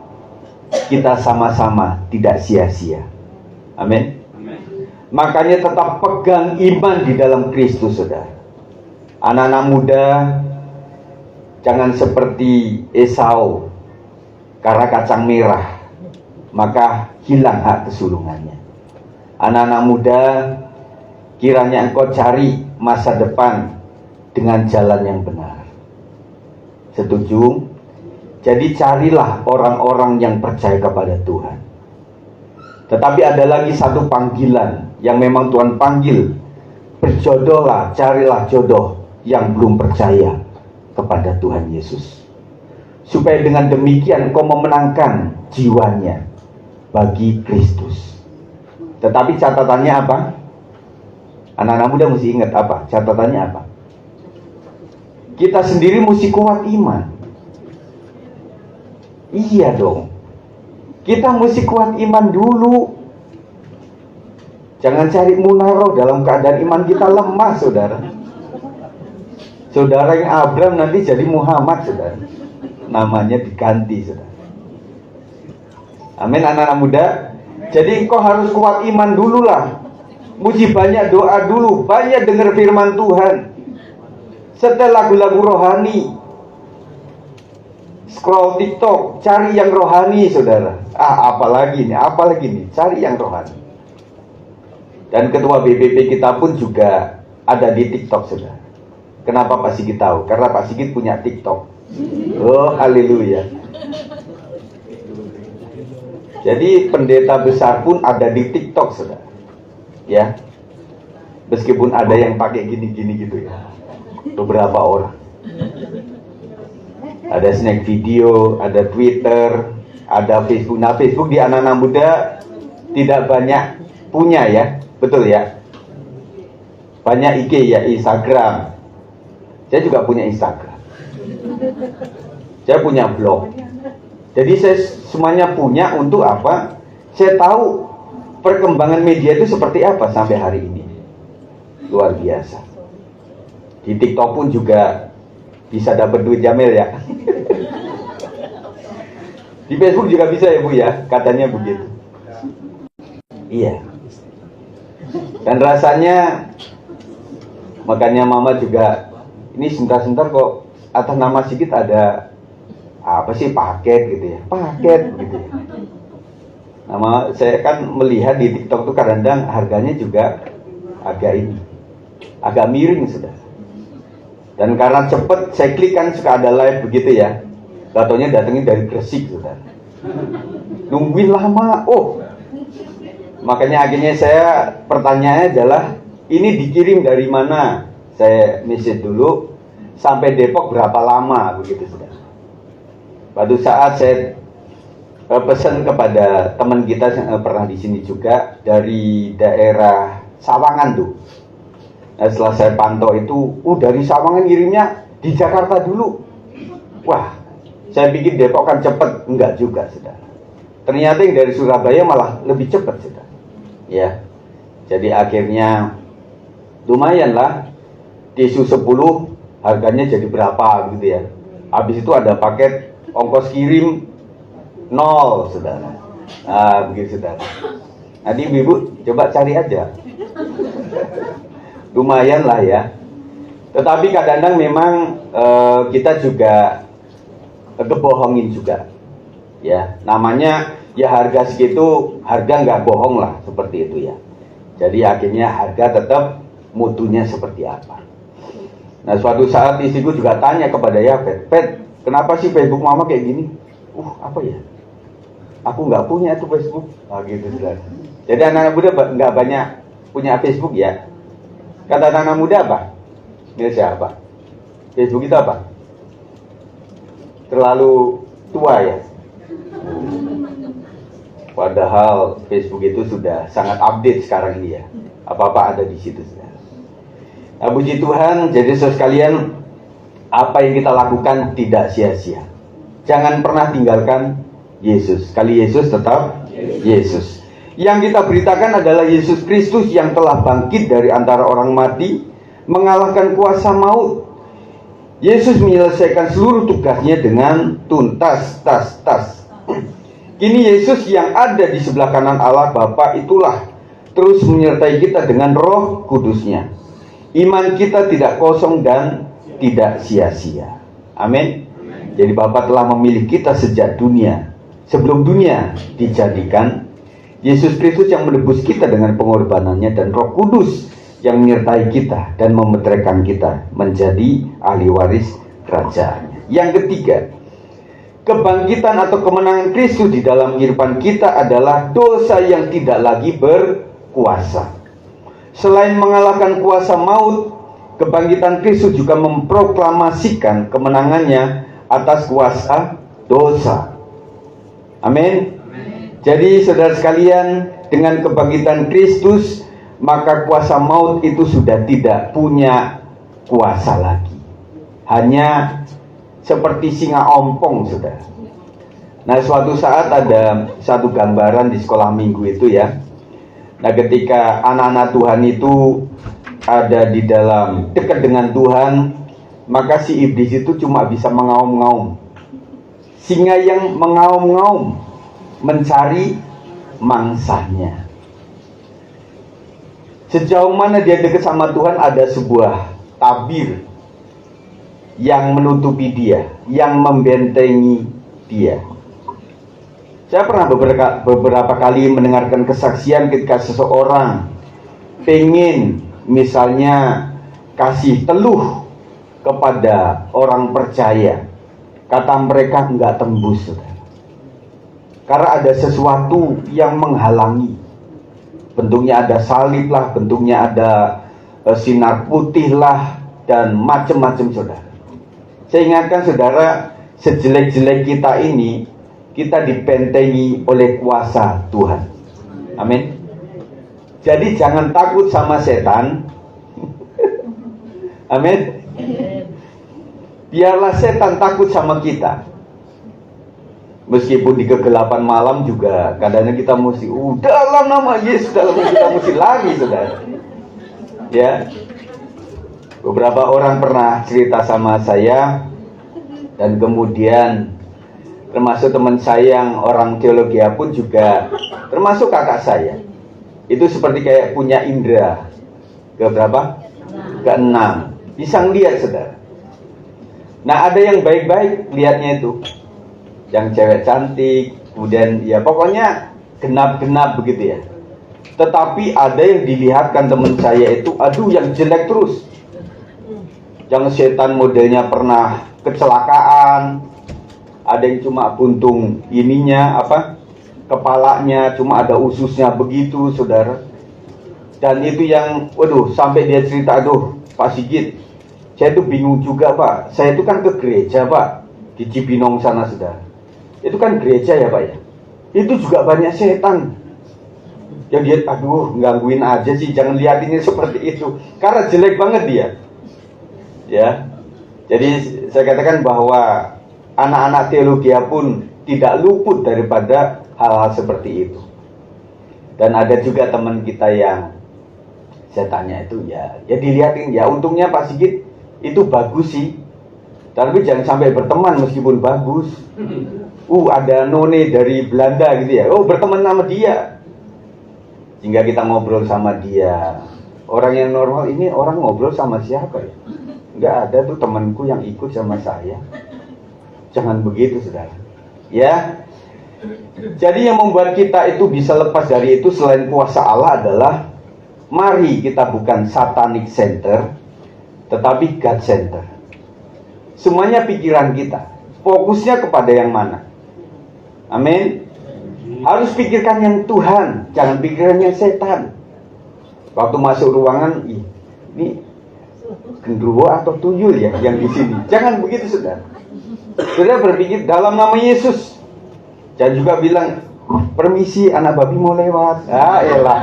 kita sama-sama tidak sia-sia. Amin. Makanya tetap pegang iman di dalam Kristus, saudara. Anak-anak muda, jangan seperti Esau, karena kacang merah, maka hilang hak kesulungannya. Anak-anak muda, kiranya engkau cari masa depan dengan jalan yang benar. Setuju? Jadi carilah orang-orang yang percaya kepada Tuhan. Tetapi ada lagi satu panggilan yang memang Tuhan panggil. Berjodohlah, carilah jodoh yang belum percaya kepada Tuhan Yesus. Supaya dengan demikian engkau memenangkan jiwanya bagi Kristus. Tetapi catatannya apa? Anak-anak muda mesti ingat apa? Catatannya apa? Kita sendiri mesti kuat iman. Iya dong. Kita mesti kuat iman dulu. Jangan cari munaroh dalam keadaan iman kita lemah, saudara. Saudara yang Abraham nanti jadi Muhammad, saudara. Namanya diganti, saudara. Amin, anak-anak muda. Jadi engkau harus kuat iman dulu lah. Muji banyak doa dulu. Banyak dengar firman Tuhan. Setel lagu-lagu rohani. Scroll TikTok, cari yang rohani, saudara. Apalagi nih, cari yang rohani. Dan ketua BPP kita pun juga ada di TikTok, saudara. Kenapa Pak Sigit tahu? Karena Pak Sigit punya TikTok. Oh, haleluya. Jadi pendeta besar pun ada di TikTok, saudara. Ya, meskipun ada yang pakai gini-gini gitu ya. Beberapa orang. Ada snack video, ada Twitter, ada Facebook. Nah, Facebook di anak-anak muda tidak banyak punya ya, betul ya. Banyak IG ya, Instagram. Saya juga punya Instagram. Saya punya blog. Jadi saya semuanya punya untuk apa? Saya tahu perkembangan media itu seperti apa sampai hari ini. Luar biasa. Di TikTok pun juga bisa dapat duit Jamil ya. Di Facebook juga bisa ya Bu ya, katanya begitu. Iya. Dan rasanya, makanya Mama juga, ini sebentar-sebentar kok atas nama Sigit ada apa sih, paket gitu ya, paket gitu ya. Nama saya kan melihat di TikTok tuh kadang-kadang harganya juga agak miring, saudara. Dan karena cepet saya klik kan suka ada live begitu ya. Katanya datangnya dari Gresik, saudara. Nungguin lama. Oh, makanya akhirnya saya pertanyaannya adalah ini dikirim dari mana? Saya message dulu sampai Depok berapa lama begitu, saudara. Pada saat saya pesan kepada teman kita yang pernah di sini juga dari daerah Sawangan tuh. Nah, setelah saya pantau itu, dari Sawangan ngirimnya di Jakarta dulu. Wah, saya pikir Depok kan cepet, enggak juga, saudara. Ternyata yang dari Surabaya malah lebih cepat, saudara. Ya, jadi akhirnya lumayan lah. Tisu 10 harganya jadi berapa gitu ya. Habis itu ada paket ongkos kirim 0, saudara. Nah, begitu, saudara. Nanti ibu coba cari aja. Lumayan lah ya. Tetapi kadang-kadang memang kita juga kebohongin juga. Ya, namanya ya harga segitu, harga nggak bohong lah, seperti itu ya. Jadi akhirnya harga tetap mutunya seperti apa. Nah, suatu saat istriku juga tanya kepada Yafet, Pet, kenapa sih Facebook Mama kayak gini? Apa ya? Aku nggak punya itu Facebook. Gitu, saudara. Jadi anak-anak muda nggak banyak punya Facebook ya. Kata anak muda apa? Ini siapa? Facebook itu apa? Terlalu tua ya. Padahal Facebook itu sudah sangat update sekarang ini ya. Apa-apa ada di situ. Nah, puji Tuhan. Jadi saudara sekalian, apa yang kita lakukan tidak sia-sia. Jangan pernah tinggalkan Yesus. Kali Yesus tetap Yesus. Yang kita beritakan adalah Yesus Kristus yang telah bangkit dari antara orang mati, mengalahkan kuasa maut. Yesus menyelesaikan seluruh tugasnya dengan tuntas. Kini Yesus yang ada di sebelah kanan Allah Bapa itulah terus menyertai kita dengan Roh Kudusnya. Iman kita tidak kosong dan tidak sia-sia. Amin. Jadi Bapa telah memilih kita sejak dunia, sebelum dunia dijadikan. Yesus Kristus yang menebus kita dengan pengorbanannya, dan Roh Kudus yang menyertai kita dan memeteraikan kita menjadi ahli waris kerajaannya. Yang ketiga, kebangkitan atau kemenangan Kristus di dalam kehidupan kita adalah dosa yang tidak lagi berkuasa. Selain mengalahkan kuasa maut, kebangkitan Kristus juga memproklamasikan kemenangannya atas kuasa dosa. Amin. Jadi saudara sekalian, dengan kebangkitan Kristus, maka kuasa maut itu sudah tidak punya kuasa lagi. Hanya seperti singa ompong, saudara. Nah, suatu saat ada satu gambaran di sekolah minggu itu ya. Nah, ketika anak-anak Tuhan itu ada di dalam dekat dengan Tuhan, maka si iblis itu cuma bisa mengaum-ngaum. Singa yang mengaum-ngaum mencari mangsanya. Sejauh mana dia dekat sama Tuhan, ada sebuah tabir yang menutupi dia, yang membentengi dia. Saya pernah beberapa kali mendengarkan kesaksian ketika seseorang pengen misalnya kasih teluh kepada orang percaya. Kata mereka enggak tembus, saudara. Karena ada sesuatu yang menghalangi. Bentuknya ada salib lah, bentuknya ada sinar putih lah, dan macam-macam, saudara. Saya ingatkan saudara, sejelek-jelek kita ini, kita dibentengi oleh kuasa Tuhan. Amin. Jadi jangan takut sama setan. Amin. Biarlah setan takut sama kita. Meskipun di kegelapan malam juga kadang-kadang kita mesti dalam nama Yesus, dalam kita mesti lari, saudara. Ya. Beberapa orang pernah cerita sama saya, dan kemudian termasuk teman saya yang orang teologi pun juga, termasuk kakak saya. Itu seperti kayak punya indera keberapa? Keenam. Bisa ngeliat, saudara. Nah, ada yang baik-baik lihatnya itu, yang cewek cantik, kemudian ya pokoknya genap-genap begitu ya. Tetapi ada yang dilihatkan teman saya itu, aduh yang jelek terus. Yang setan modelnya pernah kecelakaan, ada yang cuma buntung ininya kepalanya, cuma ada ususnya begitu, saudara. Dan itu yang, waduh, sampai dia cerita, aduh Pak Sigit, saya tuh bingung juga Pak, saya itu kan ke gereja Pak, di Cibinong sana, saudara. Itu kan gereja ya Pak ya, itu juga banyak setan. Yang dia, aduh gangguin aja sih, jangan liatinnya seperti itu, karena jelek banget dia. Ya, jadi saya katakan bahwa anak-anak teologi pun tidak luput daripada hal-hal seperti itu. Dan ada juga teman kita yang saya tanya itu ya dilihatin, ya untungnya Pak Sigit itu bagus sih, tapi jangan sampai berteman meskipun bagus. Ada none dari Belanda gitu ya, berteman sama dia, sehingga kita ngobrol sama dia. Orang yang normal ini orang ngobrol sama siapa ya? Nggak ada tuh temanku yang ikut sama saya. Jangan begitu, saudara. Ya. Jadi yang membuat kita itu bisa lepas dari itu selain kuasa Allah adalah, mari kita bukan satanic center, tetapi God center. Semuanya pikiran kita, fokusnya kepada yang mana? Amin. Harus pikirkan yang Tuhan, jangan pikirkan yang setan. Waktu masuk ruangan, ini genderuwo atau tuyul ya yang di sini. Jangan begitu, saudara. Saudara berpikir dalam nama Yesus. Jangan juga bilang, permisi anak babi mau lewat. Elah,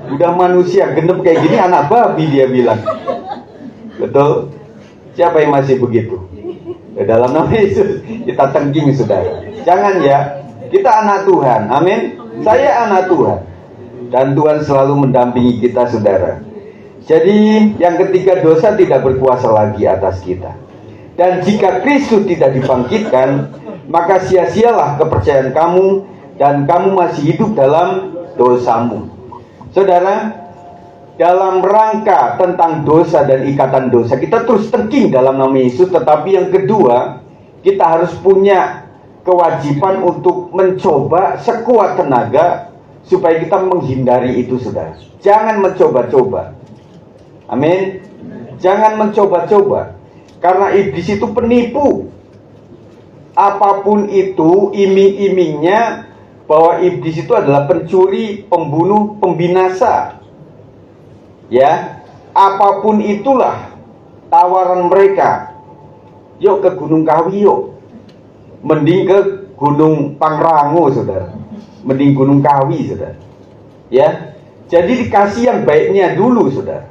udah manusia genep kayak gini anak babi dia bilang. Betul? Siapa yang masih begitu? Dalam nama Yesus kita tengging, saudara. Jangan ya. Kita anak Tuhan. Amin. Saya anak Tuhan. Dan Tuhan selalu mendampingi kita, saudara. Jadi yang ketiga, dosa tidak berkuasa lagi atas kita. Dan jika Kristus tidak dibangkitkan, maka sia-sialah kepercayaan kamu dan kamu masih hidup dalam dosamu. Saudara, dalam rangka tentang dosa dan ikatan dosa, kita terus tengking dalam nama Yesus. Tetapi yang kedua, kita harus punya kewajiban untuk mencoba sekuat tenaga supaya kita menghindari itu, saudara. Jangan mencoba-coba. Amin. Jangan mencoba-coba. Karena iblis itu penipu. Apapun itu, iming-imingnya bahwa iblis itu adalah pencuri, pembunuh, pembinasa. Ya, apapun itulah tawaran mereka. Yuk ke Gunung Kawi yuk. Mending ke Gunung Pangrango, saudara. Mending Gunung Kawi, saudara. Ya, jadi dikasih yang baiknya dulu, saudara.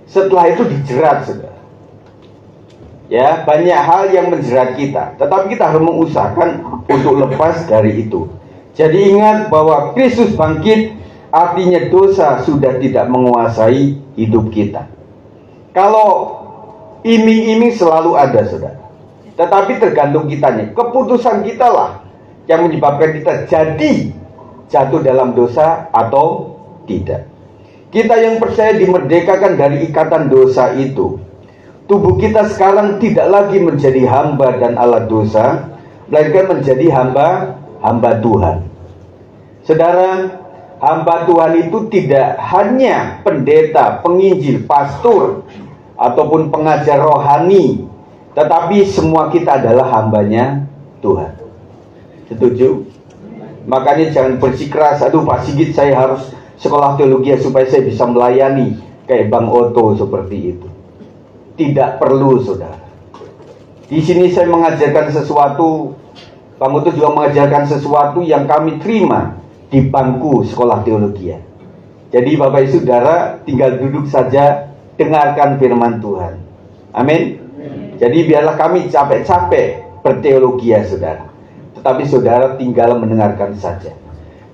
Setelah itu dijerat, saudara. Ya, banyak hal yang menjerat kita, tetapi kita harus mengusahakan untuk lepas dari itu. Jadi ingat bahwa Kristus bangkit, artinya dosa sudah tidak menguasai hidup kita. Kalau iming-iming selalu ada, saudara. Tetapi tergantung kitanya. Keputusan kita lah yang menyebabkan kita jadi jatuh dalam dosa atau tidak. Kita yang percaya dimerdekakan dari ikatan dosa itu. Tubuh kita sekarang tidak lagi menjadi hamba dan alat dosa, melainkan menjadi hamba Tuhan. Saudara, hamba Tuhan itu tidak hanya pendeta, penginjil, pastor, ataupun pengajar rohani, tetapi semua kita adalah hambanya Tuhan. Setuju? Makanya jangan bersikeras, aduh Pak Sigit saya harus sekolah teologi supaya saya bisa melayani kayak Bang Otto seperti itu. Tidak perlu, saudara. Di sini saya mengajarkan sesuatu, Bang Otto juga mengajarkan sesuatu yang kami terima di bangku sekolah teologi. Jadi Bapak Ibu Saudara tinggal duduk saja, dengarkan firman Tuhan. Amin. Jadi biarlah kami capek-capek berteologi, saudara. Tetapi saudara tinggal mendengarkan saja.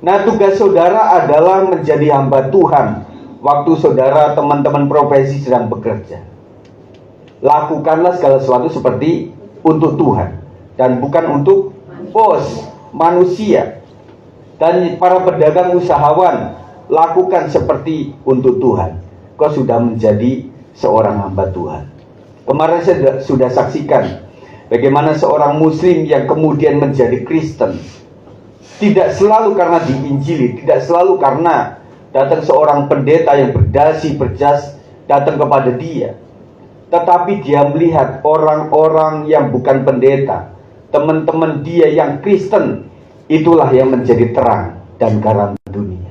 Nah, tugas saudara adalah menjadi hamba Tuhan. Waktu saudara teman-teman profesi sedang bekerja, lakukanlah segala sesuatu seperti untuk Tuhan dan bukan untuk bos, manusia. Dan para pedagang usahawan, lakukan seperti untuk Tuhan. Kau sudah menjadi seorang hamba Tuhan. Kemarin saya sudah saksikan bagaimana seorang muslim yang kemudian menjadi Kristen. Tidak selalu karena diinjili, tidak selalu karena datang seorang pendeta yang berdasi berjas datang kepada dia. Tetapi dia melihat orang-orang yang bukan pendeta, teman-teman dia yang Kristen, itulah yang menjadi terang dan garam dunia.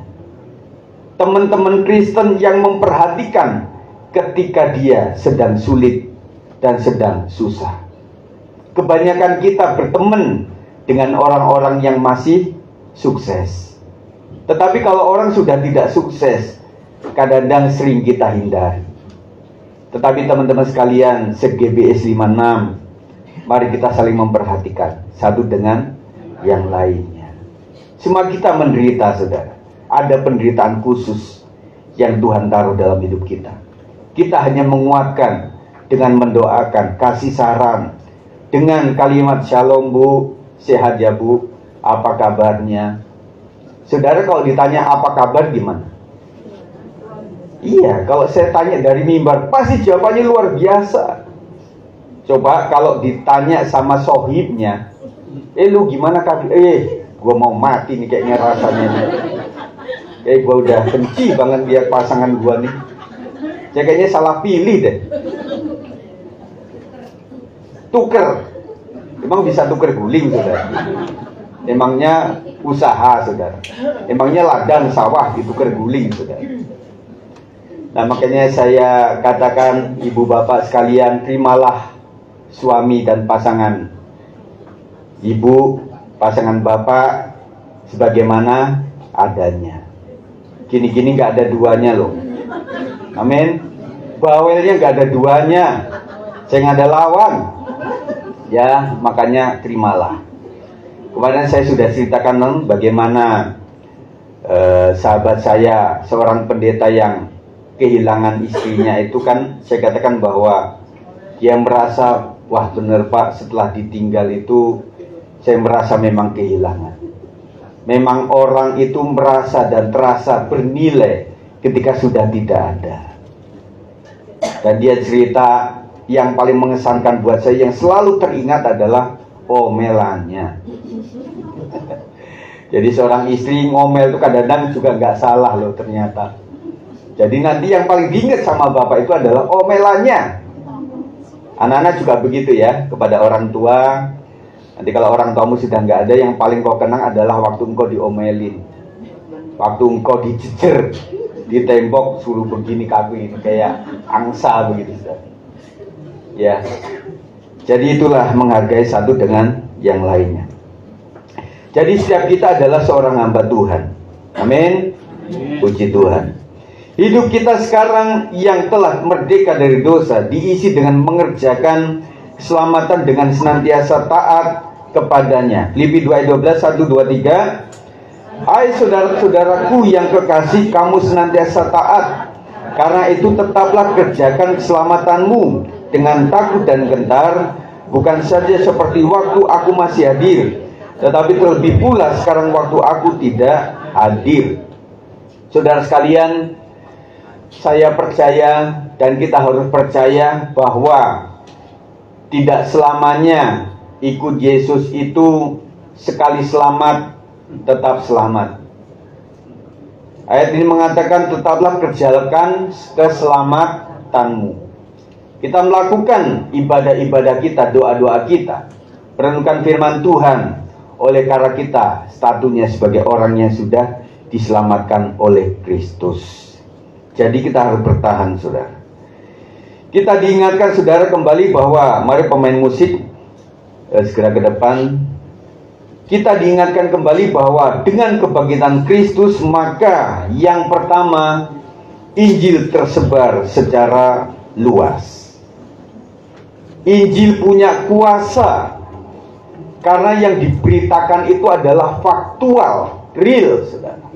Teman-teman Kristen yang memperhatikan ketika dia sedang sulit dan sedang susah. Kebanyakan kita berteman dengan orang-orang yang masih sukses. Tetapi kalau orang sudah tidak sukses, kadang-kadang sering kita hindari. Tetapi teman-teman sekalian, se-GBS 56, mari kita saling memperhatikan satu dengan yang lainnya. Semua kita menderita, saudara. Ada penderitaan khusus yang Tuhan taruh dalam hidup kita. Kita hanya menguatkan dengan mendoakan, kasih saran, dengan kalimat shalom Bu, sehat ya Bu, apa kabarnya? Saudara kalau ditanya apa kabar gimana? Iya, kalau saya tanya dari mimbar, pasti jawabannya luar biasa. Coba kalau ditanya sama sohibnya, lu gimana kabar? Gue mau mati nih kayaknya rasanya nih. Gue udah benci banget lihat pasangan gue nih. Saya kayaknya salah pilih deh. Tuker. Emang bisa tuker guling, saudara? Emangnya usaha, saudara? Emangnya ladang sawah ditukar guling, saudara? Nah, makanya saya katakan ibu bapak sekalian, terimalah suami dan pasangan ibu, pasangan bapak sebagaimana adanya. Gini-gini gak ada duanya loh. Amin. Bawelnya gak ada duanya. Saya gak ada lawan. Ya, makanya terimalah. Kemarin saya sudah ceritakan bagaimana sahabat saya, seorang pendeta yang kehilangan istrinya itu kan, saya katakan bahwa dia merasa wah bener Pak, setelah ditinggal itu saya merasa memang kehilangan. Memang orang itu merasa dan terasa bernilai ketika sudah tidak ada. Dan dia cerita yang paling mengesankan buat saya, yang selalu teringat adalah omelannya. Jadi seorang istri ngomel itu kadang-kadang juga nggak salah loh ternyata. Jadi nanti yang paling diingat sama bapak itu adalah omelannya. Anak-anak juga begitu ya, kepada orang tua. Nanti kalau orang tuamu sudah nggak ada, yang paling kau kenang adalah waktu engkau diomelin, waktu engkau dijejer di tembok suruh begini kaku ini kayak angsa begitu. Ya, jadi itulah menghargai satu dengan yang lainnya. Jadi setiap kita adalah seorang hamba Tuhan. Amin. Puji Tuhan. Hidup kita sekarang yang telah merdeka dari dosa diisi dengan mengerjakan keselamatan dengan senantiasa taat kepadanya. Filipi 2:12, 1, 2, 3. Hai saudara-saudaraku yang kekasih, kamu senantiasa taat. Karena itu tetaplah kerjakan keselamatanmu dengan takut dan gentar, bukan saja seperti waktu aku masih hadir, tetapi terlebih pula sekarang waktu aku tidak hadir. Saudara sekalian, saya percaya dan kita harus percaya bahwa tidak selamanya ikut Yesus itu sekali selamat tetap selamat. Ayat ini mengatakan tetaplah kerjakan keselamatanmu. Kita melakukan ibadah-ibadah kita, doa-doa kita, merenungkan firman Tuhan, oleh karena kita statusnya sebagai orang yang sudah diselamatkan oleh Kristus. Jadi kita harus bertahan, saudara. Kita diingatkan, saudara, kembali bahwa, mari pemain musik segera ke depan. Kita diingatkan kembali bahwa dengan kebangkitan Kristus, maka yang pertama, Injil tersebar secara luas. Injil punya kuasa karena yang diberitakan itu adalah faktual, real, saudara.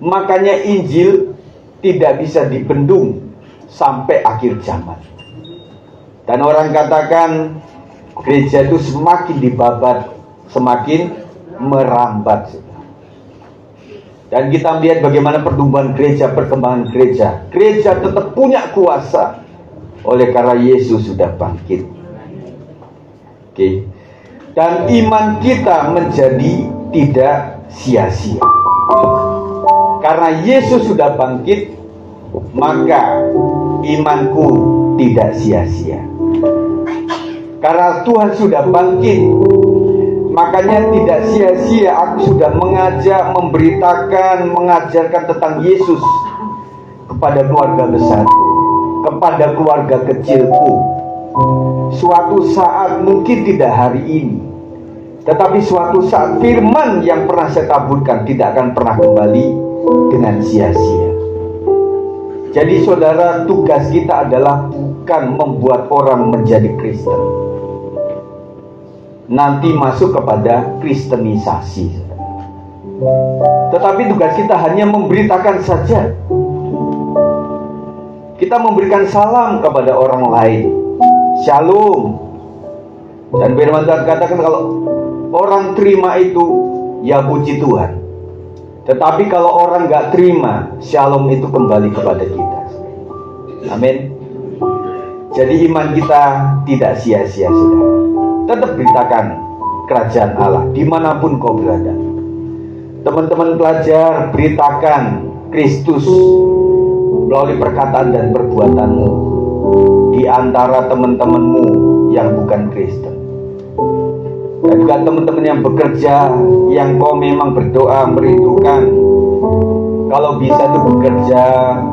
Makanya Injil tidak bisa dibendung sampai akhir zaman. Dan orang katakan gereja itu semakin dibabat, semakin merambat, saudara. Dan kita melihat bagaimana pertumbuhan gereja, perkembangan gereja. Gereja tetap punya kuasa oleh karena Yesus sudah bangkit. Oke. Dan iman kita menjadi tidak sia-sia. Karena Yesus sudah bangkit, maka imanku tidak sia-sia. Karena Tuhan sudah bangkit, makanya tidak sia-sia aku sudah mengajak, memberitakan, mengajarkan tentang Yesus kepada keluarga besarku, kepada keluarga kecilku. Suatu saat, mungkin tidak hari ini, tetapi suatu saat firman yang pernah saya taburkan tidak akan pernah kembali dengan sia-sia. Jadi saudara, tugas kita adalah bukan membuat orang menjadi Kristen, nanti masuk kepada kristenisasi, tetapi tugas kita hanya memberitakan saja. Kita memberikan salam kepada orang lain, shalom. Dan firman Tuhan katakan kalau orang terima itu, ya puji Tuhan. Tetapi kalau orang gak terima, shalom itu kembali kepada kita. Amin. Jadi iman kita tidak sia-sia, saudara. Tetap beritakan kerajaan Allah dimanapun kau berada. Teman-teman pelajar, beritakan Kristus melalui perkataan dan perbuatanmu di antara teman-temanmu yang bukan Kristen. Dan juga teman-teman yang bekerja, yang kau memang berdoa merindukan, kalau bisa itu bekerja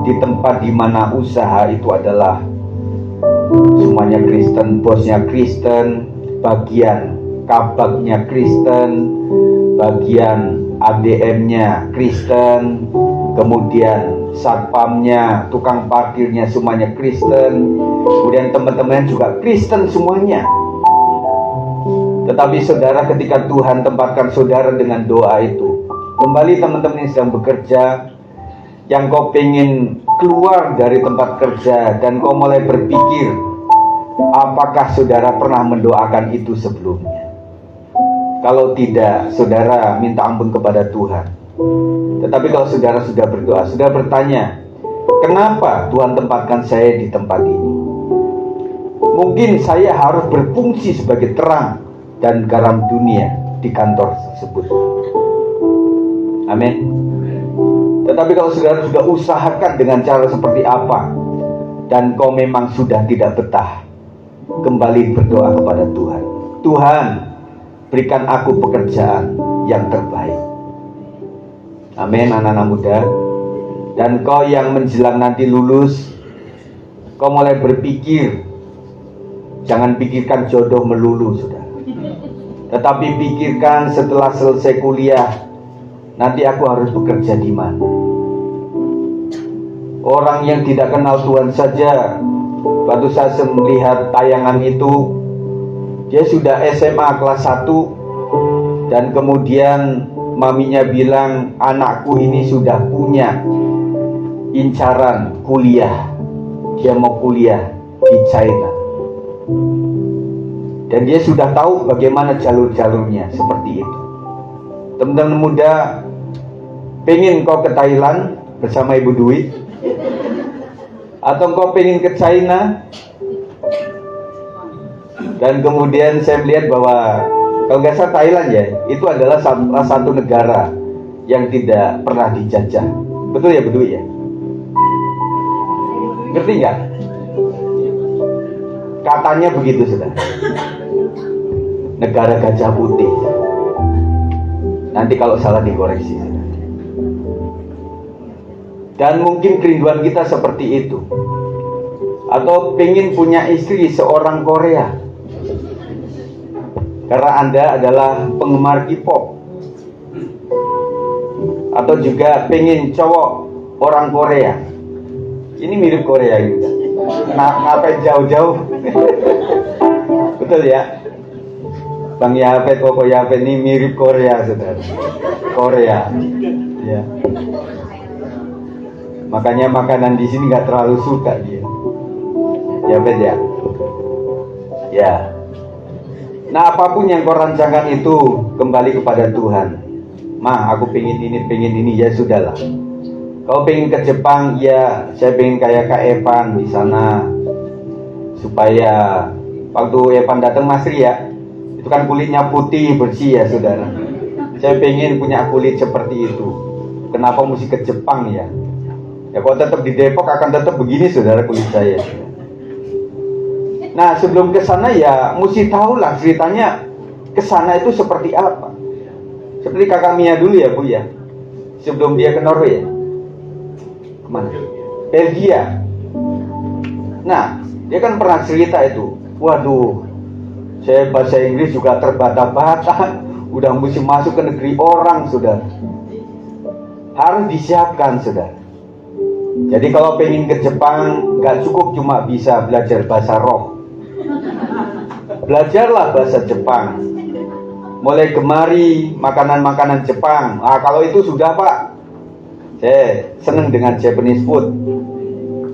di tempat di mana usaha itu adalah semuanya Kristen, bosnya Kristen, bagian kabaknya Kristen, bagian ADM-nya Kristen, kemudian satpamnya, tukang parkirnya semuanya Kristen, kemudian teman-teman juga Kristen semuanya. Tetapi saudara, ketika Tuhan tempatkan saudara dengan doa itu, kembali teman-teman yang sedang bekerja, yang kau pengen keluar dari tempat kerja dan kau mulai berpikir Apakah saudara pernah mendoakan itu sebelumnya? Kalau tidak, saudara minta ampun kepada Tuhan. Tetapi kalau saudara sudah berdoa, sudah bertanya, kenapa Tuhan tempatkan saya di tempat ini? Mungkin saya harus berfungsi sebagai terang dan garam dunia di kantor tersebut. Amin. Tetapi kalau saudara sudah usahakan dengan cara seperti apa, dan kau memang sudah tidak betah, kembali berdoa kepada Tuhan. Tuhan, berikan aku pekerjaan yang terbaik. Amin, anak-anak muda. Dan kau yang menjelang nanti lulus, kau mulai berpikir, jangan pikirkan jodoh melulu, saudara. Tetapi pikirkan setelah selesai kuliah, nanti aku harus bekerja di mana. Orang yang tidak kenal Tuhan saja, waktu saya melihat tayangan itu, dia sudah SMA kelas 1, dan kemudian maminya bilang, anakku ini sudah punya incaran kuliah. Dia mau kuliah di China. Dan dia sudah tahu bagaimana jalur-jalurnya seperti itu. Teman-teman muda, pengen kau ke Thailand bersama Ibu Dwi? Atau kau pengen ke China? Dan kemudian saya melihat bahwa kalau nggak salah Thailand ya, itu adalah salah satu negara yang tidak pernah dijajah. Betul ya, Bedu ya? Ngerti nggak? Katanya begitu, saudara. Negara gajah putih. Nanti kalau salah dikoreksi, saudara. Dan mungkin kerinduan kita seperti itu. Atau pengen punya istri seorang Korea, karena Anda adalah penggemar K-pop. Atau juga pengen cowok orang Korea. Ini mirip Korea gitu. Ngapain jauh-jauh? Betul ya? Bang Yapet, Koko Yapet ini mirip Korea, saudara. Korea. Ya. Makanya makanan di sini nggak terlalu suka dia. Yapet ya? Ya. Nah, apapun yang kau rancangkan itu kembali kepada Tuhan. Ma, aku pengen ini, ya sudahlah. Kau pengen ke Jepang, ya saya pengen kayak Kak Evan di sana. Supaya waktu Evan datang Masri ya, itu kan kulitnya putih bersih ya saudara. Saya pengen punya kulit seperti itu. Kenapa mesti ke Jepang ya? Ya kalau tetap di Depok akan tetap begini saudara kulit saya. Nah sebelum ke sana ya mesti tahu lah ceritanya ke sana itu seperti apa. Seperti kakak Mia dulu ya Bu ya. Sebelum dia ke Norway ya. Kemana? Belgia. Nah dia kan pernah cerita itu. Waduh, saya bahasa Inggris juga terbata-bata. Udah mesti masuk ke negeri orang saudara. Harus disiapkan saudara. Jadi kalau pengen ke Jepang gak cukup cuma bisa belajar bahasa roh. Belajarlah bahasa Jepang. Mulai gemari makanan-makanan Jepang. Kalau itu sudah Pak. Saya senang dengan Japanese food.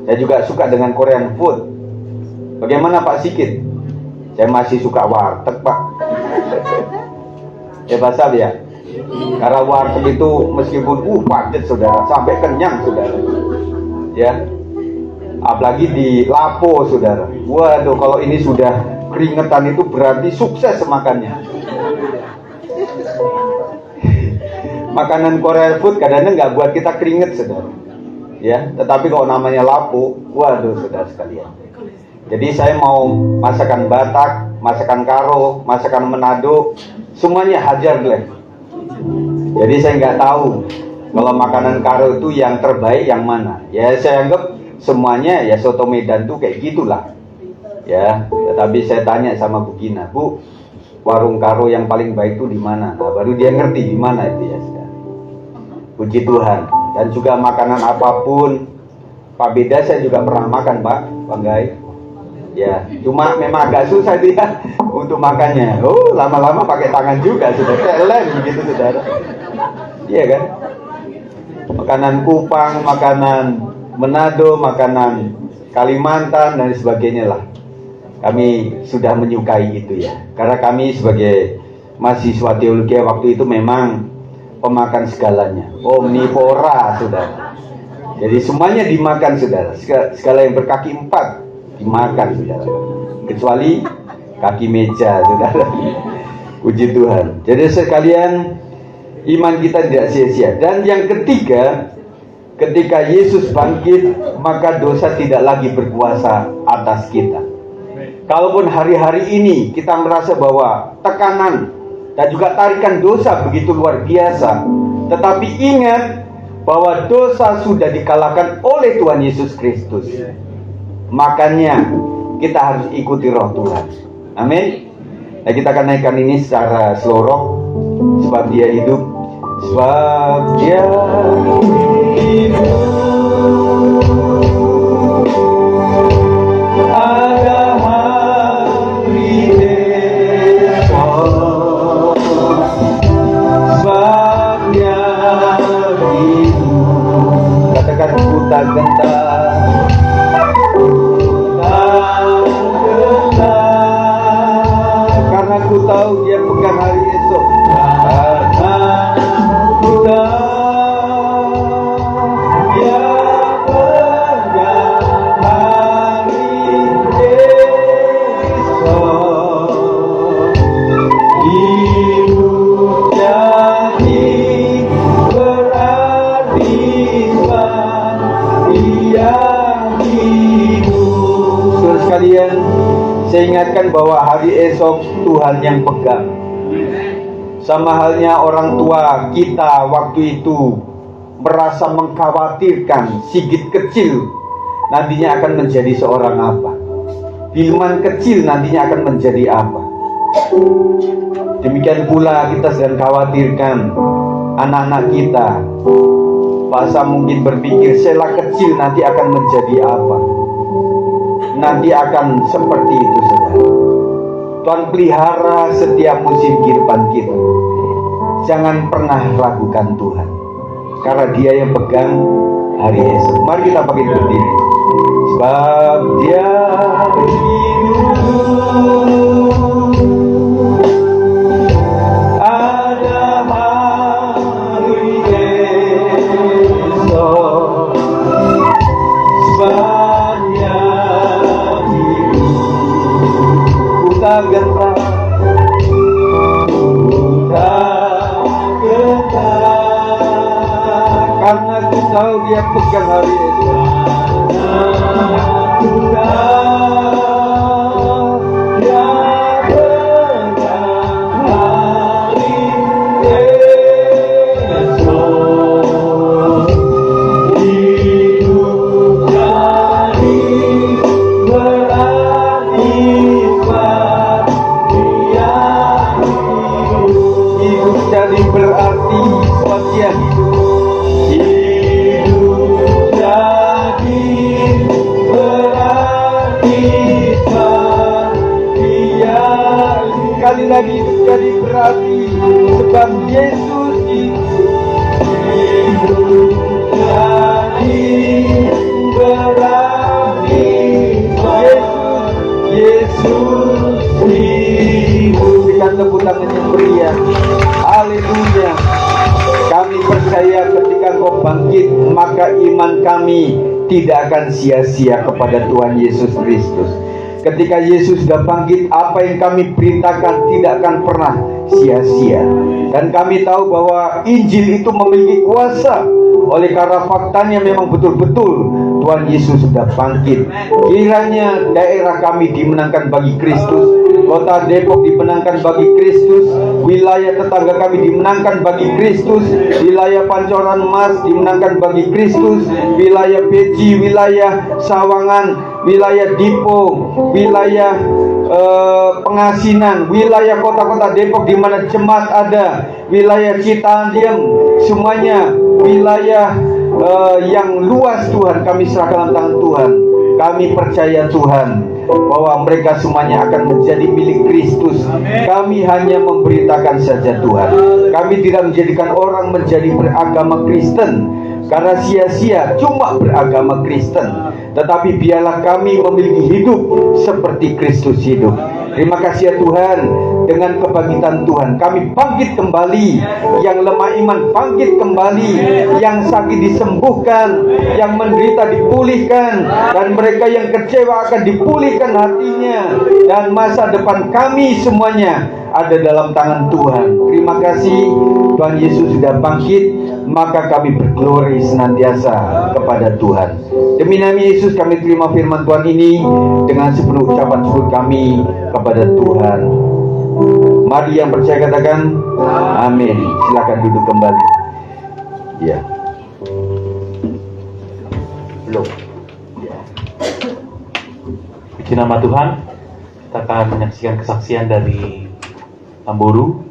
Saya juga suka dengan Korean food. Bagaimana Pak Sikit? Saya masih suka warteg Pak. Ya basah ya. Karena warteg itu meskipun padat saudara, sampai kenyang saudara. Ya. Apalagi di Lapo saudara. Waduh, kalau ini sudah keringetan itu berarti sukses makannya. Makanan Korea food kadang-kadang nggak buat kita keringet saudara. Ya, tetapi kalau namanya Lapo, waduh saudara sekalian. Jadi saya mau masakan Batak, masakan Karo, masakan Manado, semuanya hajar deh. Jadi saya nggak tahu kalau makanan Karo itu yang terbaik yang mana. Ya saya anggap semuanya ya soto Medan tuh kayak gitulah. Ya, tetapi saya tanya sama Bu Gina, Bu, warung Karo yang paling baik itu di mana? Nah, baru dia ngerti di mana itu ya. Puji Tuhan. Dan juga makanan apapun, Pak Beda saya juga pernah makan Pak, Bang Gai. Ya, cuma memang agak susah dia untuk makannya. Oh, lama-lama pakai tangan juga sudah kayak lem gitu saudara. Iya kan? Makanan Kupang, makanan Manado, makanan Kalimantan dan sebagainya lah. Kami sudah menyukai itu ya. Karena kami sebagai mahasiswa teologi waktu itu memang pemakan segalanya. Omnivora, saudara. Jadi semuanya dimakan, saudara. Segala yang berkaki 4 dimakan, saudara. Kecuali kaki meja, saudara. Puji Tuhan. Jadi sekalian, iman kita tidak sia-sia. Dan yang ketiga, ketika Yesus bangkit, maka dosa tidak lagi berkuasa atas kita. Kalaupun hari-hari ini kita merasa bahwa tekanan dan juga tarikan dosa begitu luar biasa, tetapi ingat bahwa dosa sudah dikalahkan oleh Tuhan Yesus Kristus. Makanya kita harus ikuti roh Tuhan. Amin. Nah, kita akan naikkan ini secara slow rock, sebab dia hidup. Sebab dia hidup. Ada hari esok. Sebab dia hidup. Katakan ku tak gentar. Karena ku tahu dia pegang hari esok. Karena ku tahu dia pegang hari esok. Hidup jadi berarti sebab dia hidup. Saudara sekalian, saya ingatkan bahwa hari esok Tuhan yang pegang. Sama halnya orang tua kita waktu itu merasa mengkhawatirkan Sigit kecil nantinya akan menjadi seorang apa, Hilman kecil nantinya akan menjadi apa. Demikian pula kita sedang khawatirkan anak-anak kita. Bahasa mungkin berpikir Sela kecil nanti akan menjadi apa, nanti akan seperti itu, saudara. Tuhan pelihara setiap musim kehidupan kita. Jangan pernah ragukan Tuhan, karena dia yang pegang hari esok. Mari kita bangkit berdiri. Sebab dia hidup. Ada hari esok. Sebab dia hidup. Tak gentar, tak gentar, karena ku tahu dia pegang hari esok. Ku tahu dia pegang hari esok. Hidup jadi berarti jadi berarti sebab dia hidup. Hidup jadi berarti sebab dia hidup. Sekali lagi hidup jadi berarti sebab Yesus hidup. Hidup jadi berarti Yesus hidup. Berikan tepuk tangan yang meriah. Haleluya. Kami percaya ketika Engkau bangkit, maka iman kami tidak akan sia-sia kepada Tuhan Yesus Kristus. Ketika Yesus sudah bangkit, apa yang kami beritakan tidak akan pernah sia-sia. Dan kami tahu bahwa Injil itu memiliki kuasa. Oleh karena faktanya memang betul-betul Tuhan Yesus sudah bangkit. Kiranya daerah kami dimenangkan bagi Kristus, kota Depok dimenangkan bagi Kristus, wilayah tetangga kami dimenangkan bagi Kristus, wilayah Pancoran Mas dimenangkan bagi Kristus, wilayah Beji, wilayah Sawangan, wilayah Dipo, wilayah Pengasinan, wilayah kota-kota Depok di mana jemaat ada, wilayah Citandiem, semuanya wilayah yang luas Tuhan kami serahkan dalam tangan Tuhan. Kami percaya Tuhan bahwa mereka semuanya akan menjadi milik Kristus. Kami hanya memberitakan saja Tuhan. Kami tidak menjadikan orang menjadi beragama Kristen. karena sia-sia cuma beragama Kristen, tetapi biarlah kami memiliki hidup seperti Kristus hidup. Terima kasih ya Tuhan, dengan kebangkitan Tuhan kami bangkit kembali, yang lemah iman bangkit kembali, yang sakit disembuhkan, yang menderita dipulihkan, dan mereka yang kecewa akan dipulihkan hatinya, dan masa depan kami semuanya ada dalam tangan Tuhan. Terima kasih Tuhan Yesus sudah bangkit, maka kami berglori senantiasa kepada Tuhan. Demi nama Yesus kami terima firman Tuhan ini dengan sepenuh ucapan syukur kami kepada Tuhan. Mari yang percaya katakan amin. Silakan duduk kembali. Ya. Belum. Puji nama Tuhan. Kita akan menyaksikan kesaksian dari Tamburu.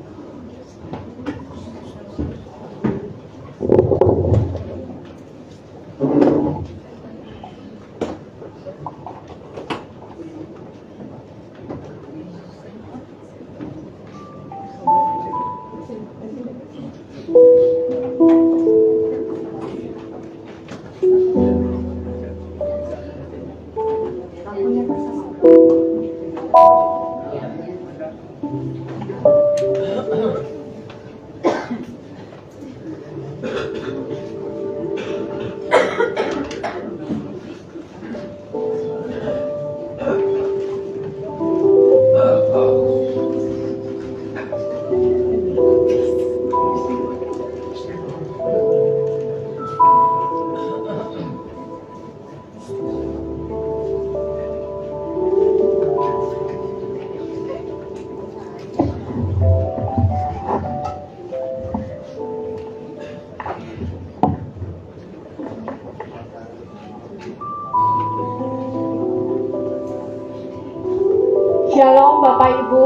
Shalom Bapak Ibu,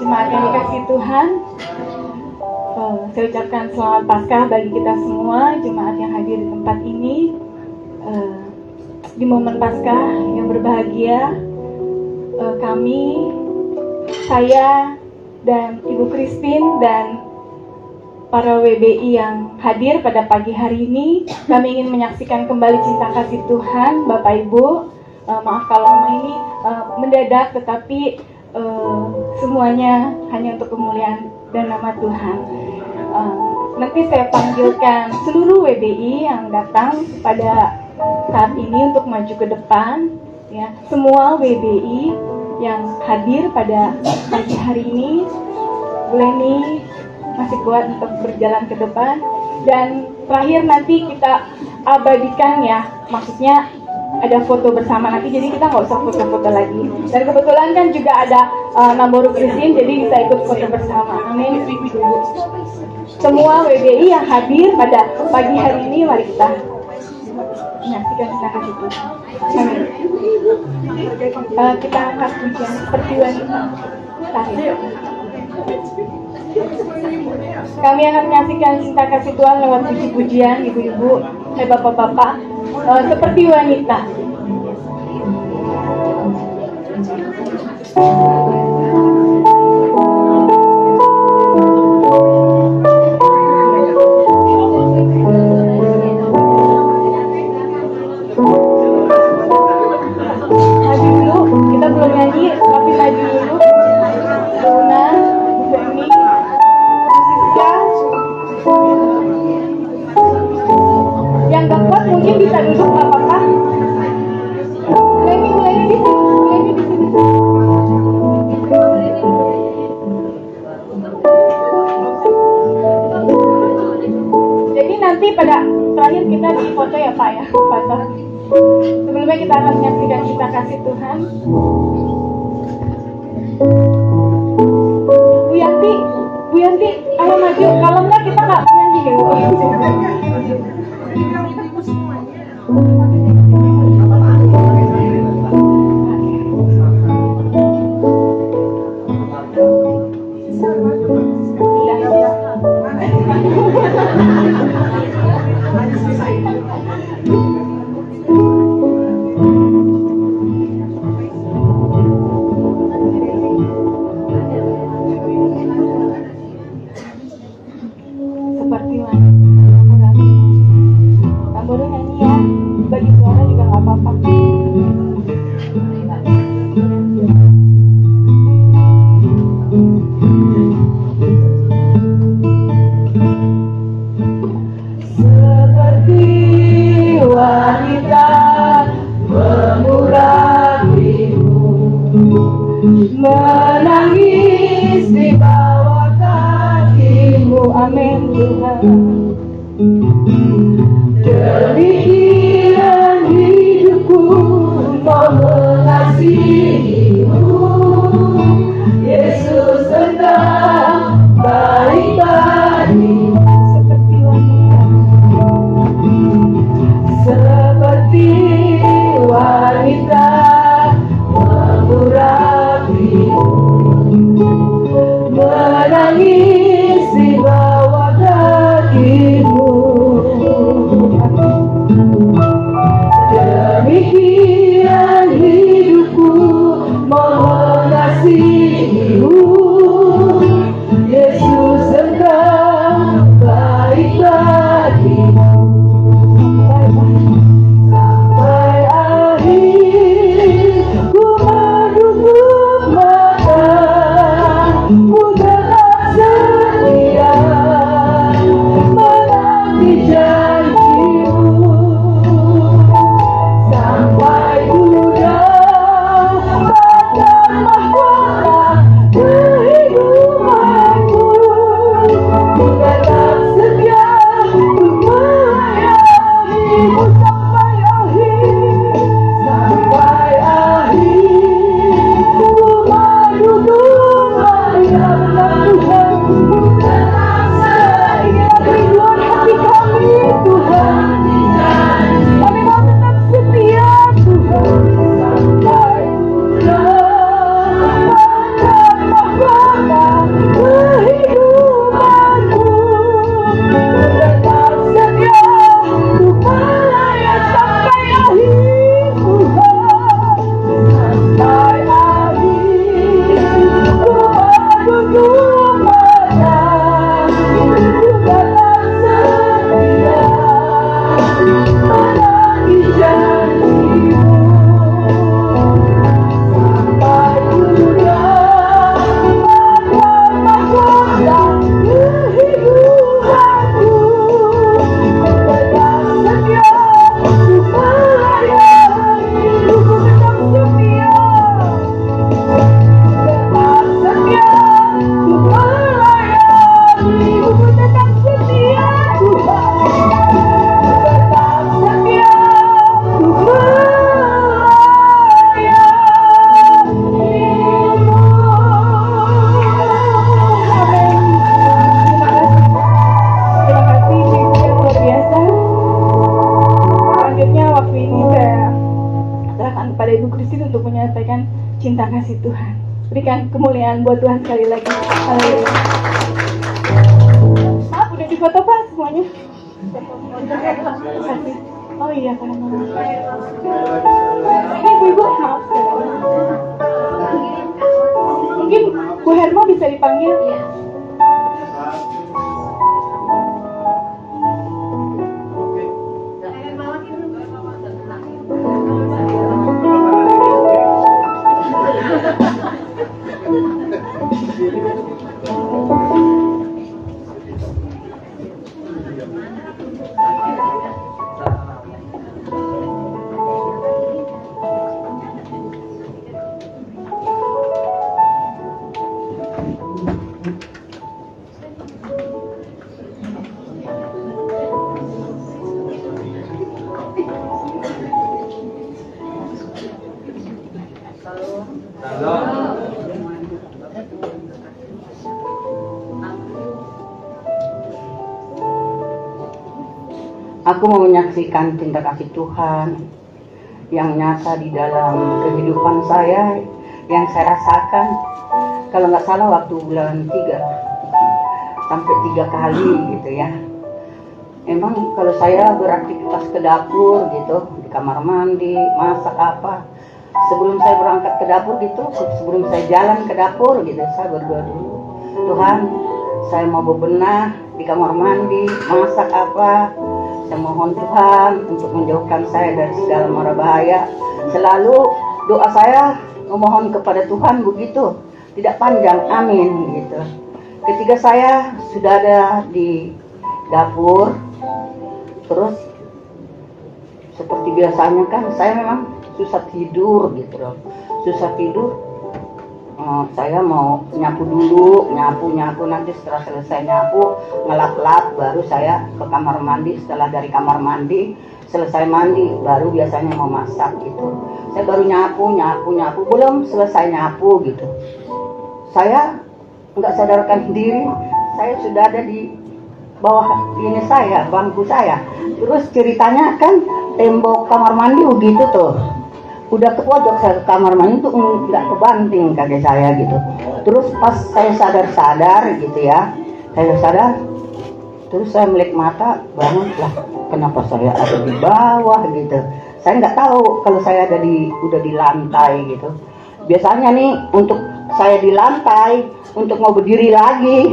jemaat yang dikasihi Tuhan. Saya ucapkan selamat Paskah bagi kita semua, jemaat yang hadir di tempat ini. Di momen Paskah yang berbahagia, kami, saya, dan Ibu Christine, dan para WBI yang hadir pada pagi hari ini, kami ingin menyaksikan kembali cinta kasih Tuhan. Bapak Ibu, maaf kalau ini mendadak, tetapi semuanya hanya untuk kemuliaan dan nama Tuhan. Nanti saya panggilkan seluruh WBI yang datang pada saat ini untuk maju ke depan, ya. Semua WBI yang hadir pada pagi hari ini, Bu Leni masih kuat untuk berjalan ke depan, dan terakhir nanti kita abadikan, ya, maksudnya ada foto bersama nanti, jadi kita nggak usah foto-foto lagi. Dan kebetulan kan juga ada Namboru Christine, jadi bisa ikut foto bersama. Amin. Semua WBI yang hadir pada pagi hari ini, mari kita menyaksikan cinta kasih Tuhan. Amin. Kita angkat pujian seperti wanita. Kami akan menyaksikan cinta kasih Tuhan lewat puji-pujian, ibu-ibu, bapak-bapak, seperti wanita. Maju dulu, kita belum nyanyi, tapi maju dulu. Luna, Femi, Siska. Yang gak kuat mungkin bisa duduk, gak apa-apa. Mulai di sini. Jadi nanti pada terakhir kita di foto ya Pak ya, foto. Sebelumnya kita akan menyaksikan cinta kasih Tuhan. Bu Yanti, ayo maju. Kalau enggak kita nggak nyanyi deh. Seperti wanita. bawah kaki-Mu. Amin Tuhan. Demikian hidupku mau mengasihi-Mu. Yesus engkau baik bagi seperti wanita mengurapi-Mu, menangis di bawah kaki-Mu. Demikian hidupku mau mengasihi-Mu. Yesus engkau baik bagi-Mu. Sampai akhir ku menutup mata, ku tetap setia menanti janji-Mu. Sampai ku dapatkan mahkota kehidupanku, ku tetap setia untuk melayani-Mu sampai akhir. Sampai akhir ku menutup mata, Tuhan, ku tetap setia. Rinduan hati kami, Tuhan, kami mau tetap setia, Tuhan, sampai dapatkan mahkota kehidupanmu. Ku tetap setia untuk melayani sampai akhir, Tuhan. Sampai akhir ku menutup mata, ku tetap setia menanti janji-Mu. Sampai ku dapatkan mahkota kehidupanku, ku tetap setia untuk melayani-Mu. Ku tetap setia, tetap setia untuk melayani-Mu. Ku tetap setia, Tuhan, tetap setia untuk melayani-Mu. Amin. Terima kasih Ibu yang luar biasa. Selanjutnya waktu ini saya serahkan kepada Ibu Christine untuk menyampaikan cinta kasih Tuhan. Berikan kemuliaan buat Tuhan sekali lagi. Haleluya. Maaf, udah difoto Pak semuanya? Terima kasih. Oh iya, Pak. Ini ibu-ibu, maaf. Mungkin Bu Herma bisa dipanggil? Aku mau menyaksikan cinta kasih Tuhan yang nyata di dalam kehidupan saya, yang saya rasakan. Kalau nggak salah waktu bulan 3 sampai 3 kali gitu ya. Emang kalau saya beraktivitas ke dapur gitu, di kamar mandi, masak apa, sebelum saya berangkat ke dapur gitu, sebelum saya jalan ke dapur gitu, saya berdoa dulu, Tuhan, saya mau bebenah di kamar mandi, masak apa. Saya mohon Tuhan untuk menjauhkan saya dari segala mara bahaya. Selalu doa saya memohon kepada Tuhan begitu, tidak panjang, amin gitu. Ketika saya sudah ada di dapur, terus seperti biasanya kan saya memang susah tidur gitu loh, susah tidur. saya mau nyapu dulu, nyapu nanti setelah selesai nyapu, ngelap-lap, baru saya ke kamar mandi. Setelah dari kamar mandi, selesai mandi, baru biasanya mau masak gitu. Saya baru nyapu, belum selesai nyapu gitu. Saya nggak sadarkan diri, saya sudah ada di bawah ini saya, bangku saya. Terus ceritanya kan tembok kamar mandi begitu tuh. Udah ke pojok saya ke kamar mandi tuh nggak kebanting kaki saya gitu. Terus pas saya sadar gitu ya, saya sadar, terus saya melek mata, bangun lah, kenapa saya ada di bawah gitu. Saya nggak tahu kalau saya udah di lantai gitu. Biasanya nih untuk saya di lantai, untuk mau berdiri lagi,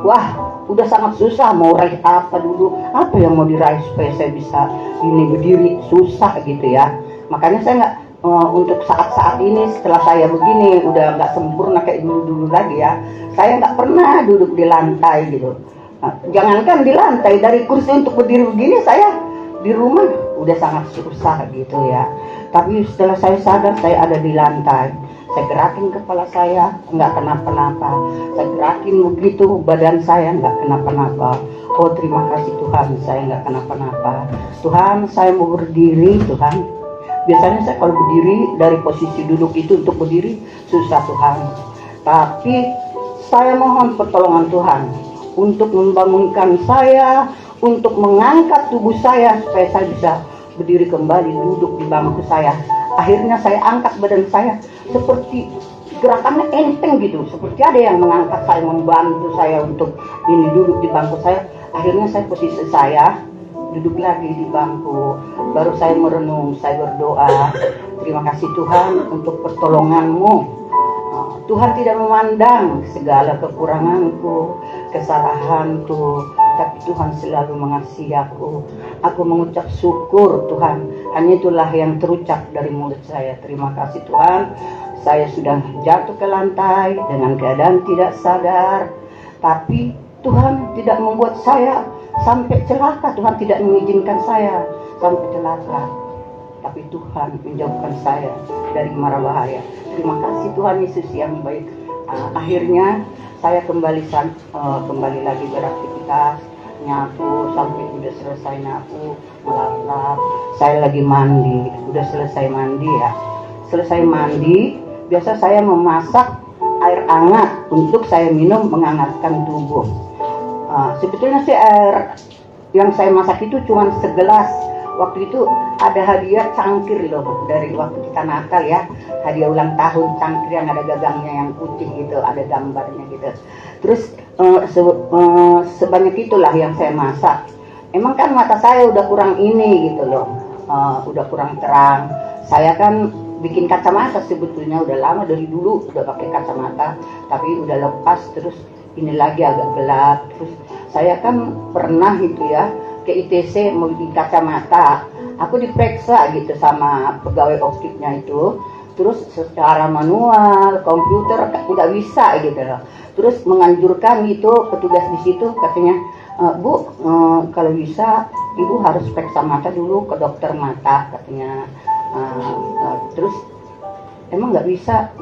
wah udah sangat susah, mau raih apa dulu, apa yang mau diraih supaya saya bisa ini berdiri, susah gitu ya. Makanya saya nggak untuk saat-saat ini setelah saya begini udah nggak sempurna kayak dulu lagi ya, saya nggak pernah duduk di lantai gitu. Nah, jangankan di lantai, dari kursi untuk berdiri begini saya di rumah udah sangat susah gitu ya. Tapi setelah saya sadar saya ada di lantai, saya gerakin kepala saya nggak kenapa-napa, saya gerakin begitu badan saya nggak kenapa-napa. Oh terima kasih Tuhan, saya nggak kenapa-napa. Tuhan, saya mau berdiri Tuhan. Biasanya saya kalau berdiri dari posisi duduk itu untuk berdiri susah Tuhan. Tapi saya mohon pertolongan Tuhan untuk membangunkan saya, untuk mengangkat tubuh saya supaya saya bisa berdiri kembali duduk di bangku saya. Akhirnya saya angkat badan saya seperti gerakannya enteng gitu, seperti ada yang mengangkat saya, membantu saya untuk ini duduk di bangku saya. Akhirnya saya posisi saya duduk lagi di bangku, baru saya merenung, saya berdoa, terima kasih Tuhan untuk pertolongan-Mu. Tuhan tidak memandang segala kekuranganku, kesalahanku, tapi Tuhan selalu mengasihi aku. Aku mengucap syukur Tuhan, hanya itulah yang terucap dari mulut saya. Terima kasih Tuhan, saya sudah jatuh ke lantai dengan keadaan tidak sadar, tapi Tuhan tidak membuat saya sampai celaka. Tuhan tidak mengizinkan saya sampai celaka, tapi Tuhan menjauhkan saya dari mara bahaya. Terima kasih Tuhan Yesus yang baik. Akhirnya saya kembali lagi beraktivitas, nyapu sampai udah selesai nyapu, melap-lap. Saya lagi mandi, udah selesai mandi ya. Selesai mandi, biasa saya memasak air hangat untuk saya minum menghangatkan tubuh. Sebetulnya sih air yang saya masak itu cuma segelas. Waktu itu ada hadiah cangkir loh dari waktu kita Natal ya, hadiah ulang tahun cangkir yang ada gagangnya yang putih gitu, ada gambarnya gitu. Terus sebanyak itulah yang saya masak. Emang kan mata saya udah kurang ini gitu loh, udah kurang terang. Saya kan bikin kacamata sebetulnya udah lama, dari dulu udah pakai kacamata, tapi udah lepas terus ini lagi agak gelap. Terus saya kan pernah itu ya ke ITC mau bikin kacamata, aku diperiksa gitu sama pegawai optiknya itu, terus secara manual komputer nggak bisa gitu loh. Terus menganjurkan gitu petugas di situ, katanya Bu, kalau bisa Ibu harus periksa mata dulu ke dokter mata katanya. Terus emang nggak bisa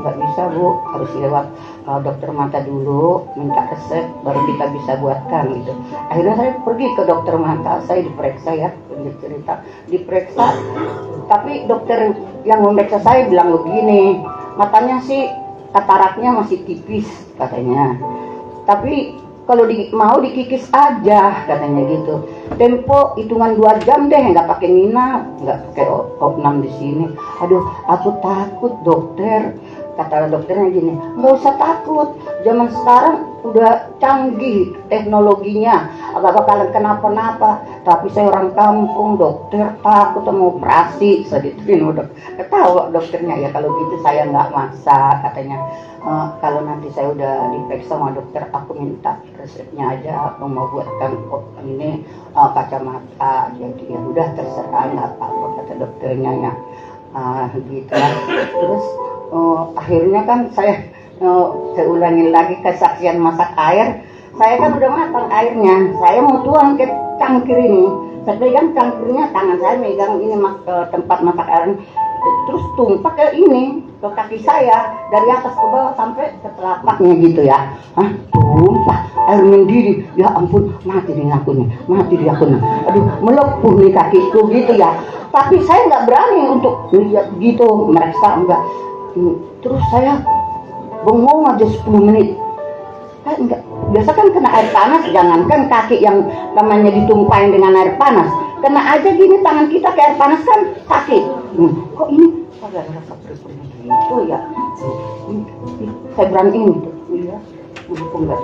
Bu, harus lewat dokter mata dulu, minta resep baru kita bisa buatkan gitu. Akhirnya saya pergi ke dokter mata, saya diperiksa ya, diperiksa, tapi dokter yang memeriksa saya bilang begini, matanya sih kataraknya masih tipis katanya, tapi kalau mau dikikis aja katanya gitu. Tempo hitungan 2 jam deh, nggak pakai Nina, nggak pakai opnam di sini. Aduh, aku takut dokter. Kata dokternya gini, nggak usah takut. Zaman sekarang udah canggih teknologinya, agak bakalan kenapa-napa. Tapi saya orang kampung dokter, takut mau operasi. Saya dituin udah ketawa dokternya, ya kalau gitu saya nggak maksa katanya. Kalau nanti saya udah diperiksa sama dokter, aku minta resepnya aja, aku mau buatkan ini kacamata. Jadi ya udah terserah, nggak apa-apa kata dokternya ya. Gitu ya. Terus akhirnya kan saya ulangin lagi kesaksian masak air. Saya kan udah matang airnya, saya mau tuang ke cangkir ini. Saya pegang cangkirnya, tangan saya megang ini tempat masak air. terus tumpah ke ini, ke kaki saya, dari atas ke bawah sampai ke telapaknya gitu ya. Hah, tumpah air mendidih. Ya ampun, mati nih aku nih, mati nih aku nih. Aduh, melepuh nih kakiku gitu ya. Tapi saya nggak berani untuk lihat gitu, mereka enggak. Terus saya bengong aja 10 menit. Enggak. Biasa kan kena air panas, jangankan kaki yang namanya ditumpahin dengan air panas, kena aja gini tangan kita ke air panas kan sakit. Kok ini saya rasa gitu ya. Saya beraniin gitu. Iya. Enggak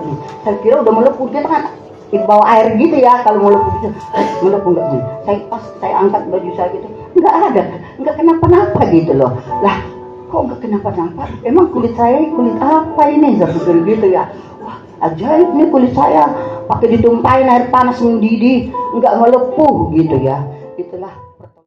nih. Saya kira udah melepuh, dia kan di bawah air gitu ya, kalau melepuh gitu. Melepuh enggak nih. Saya angkat baju saya gitu. Enggak ada, enggak kenapa-napa gitu loh. Lah, kok enggak kenapa-napa? Emang kulit saya kulit apa ini? Saya pikir gitu ya. Wah, ajaib nih kulit saya. Pakai ditumpahin air panas mendidih, enggak melepuh gitu ya. Itulah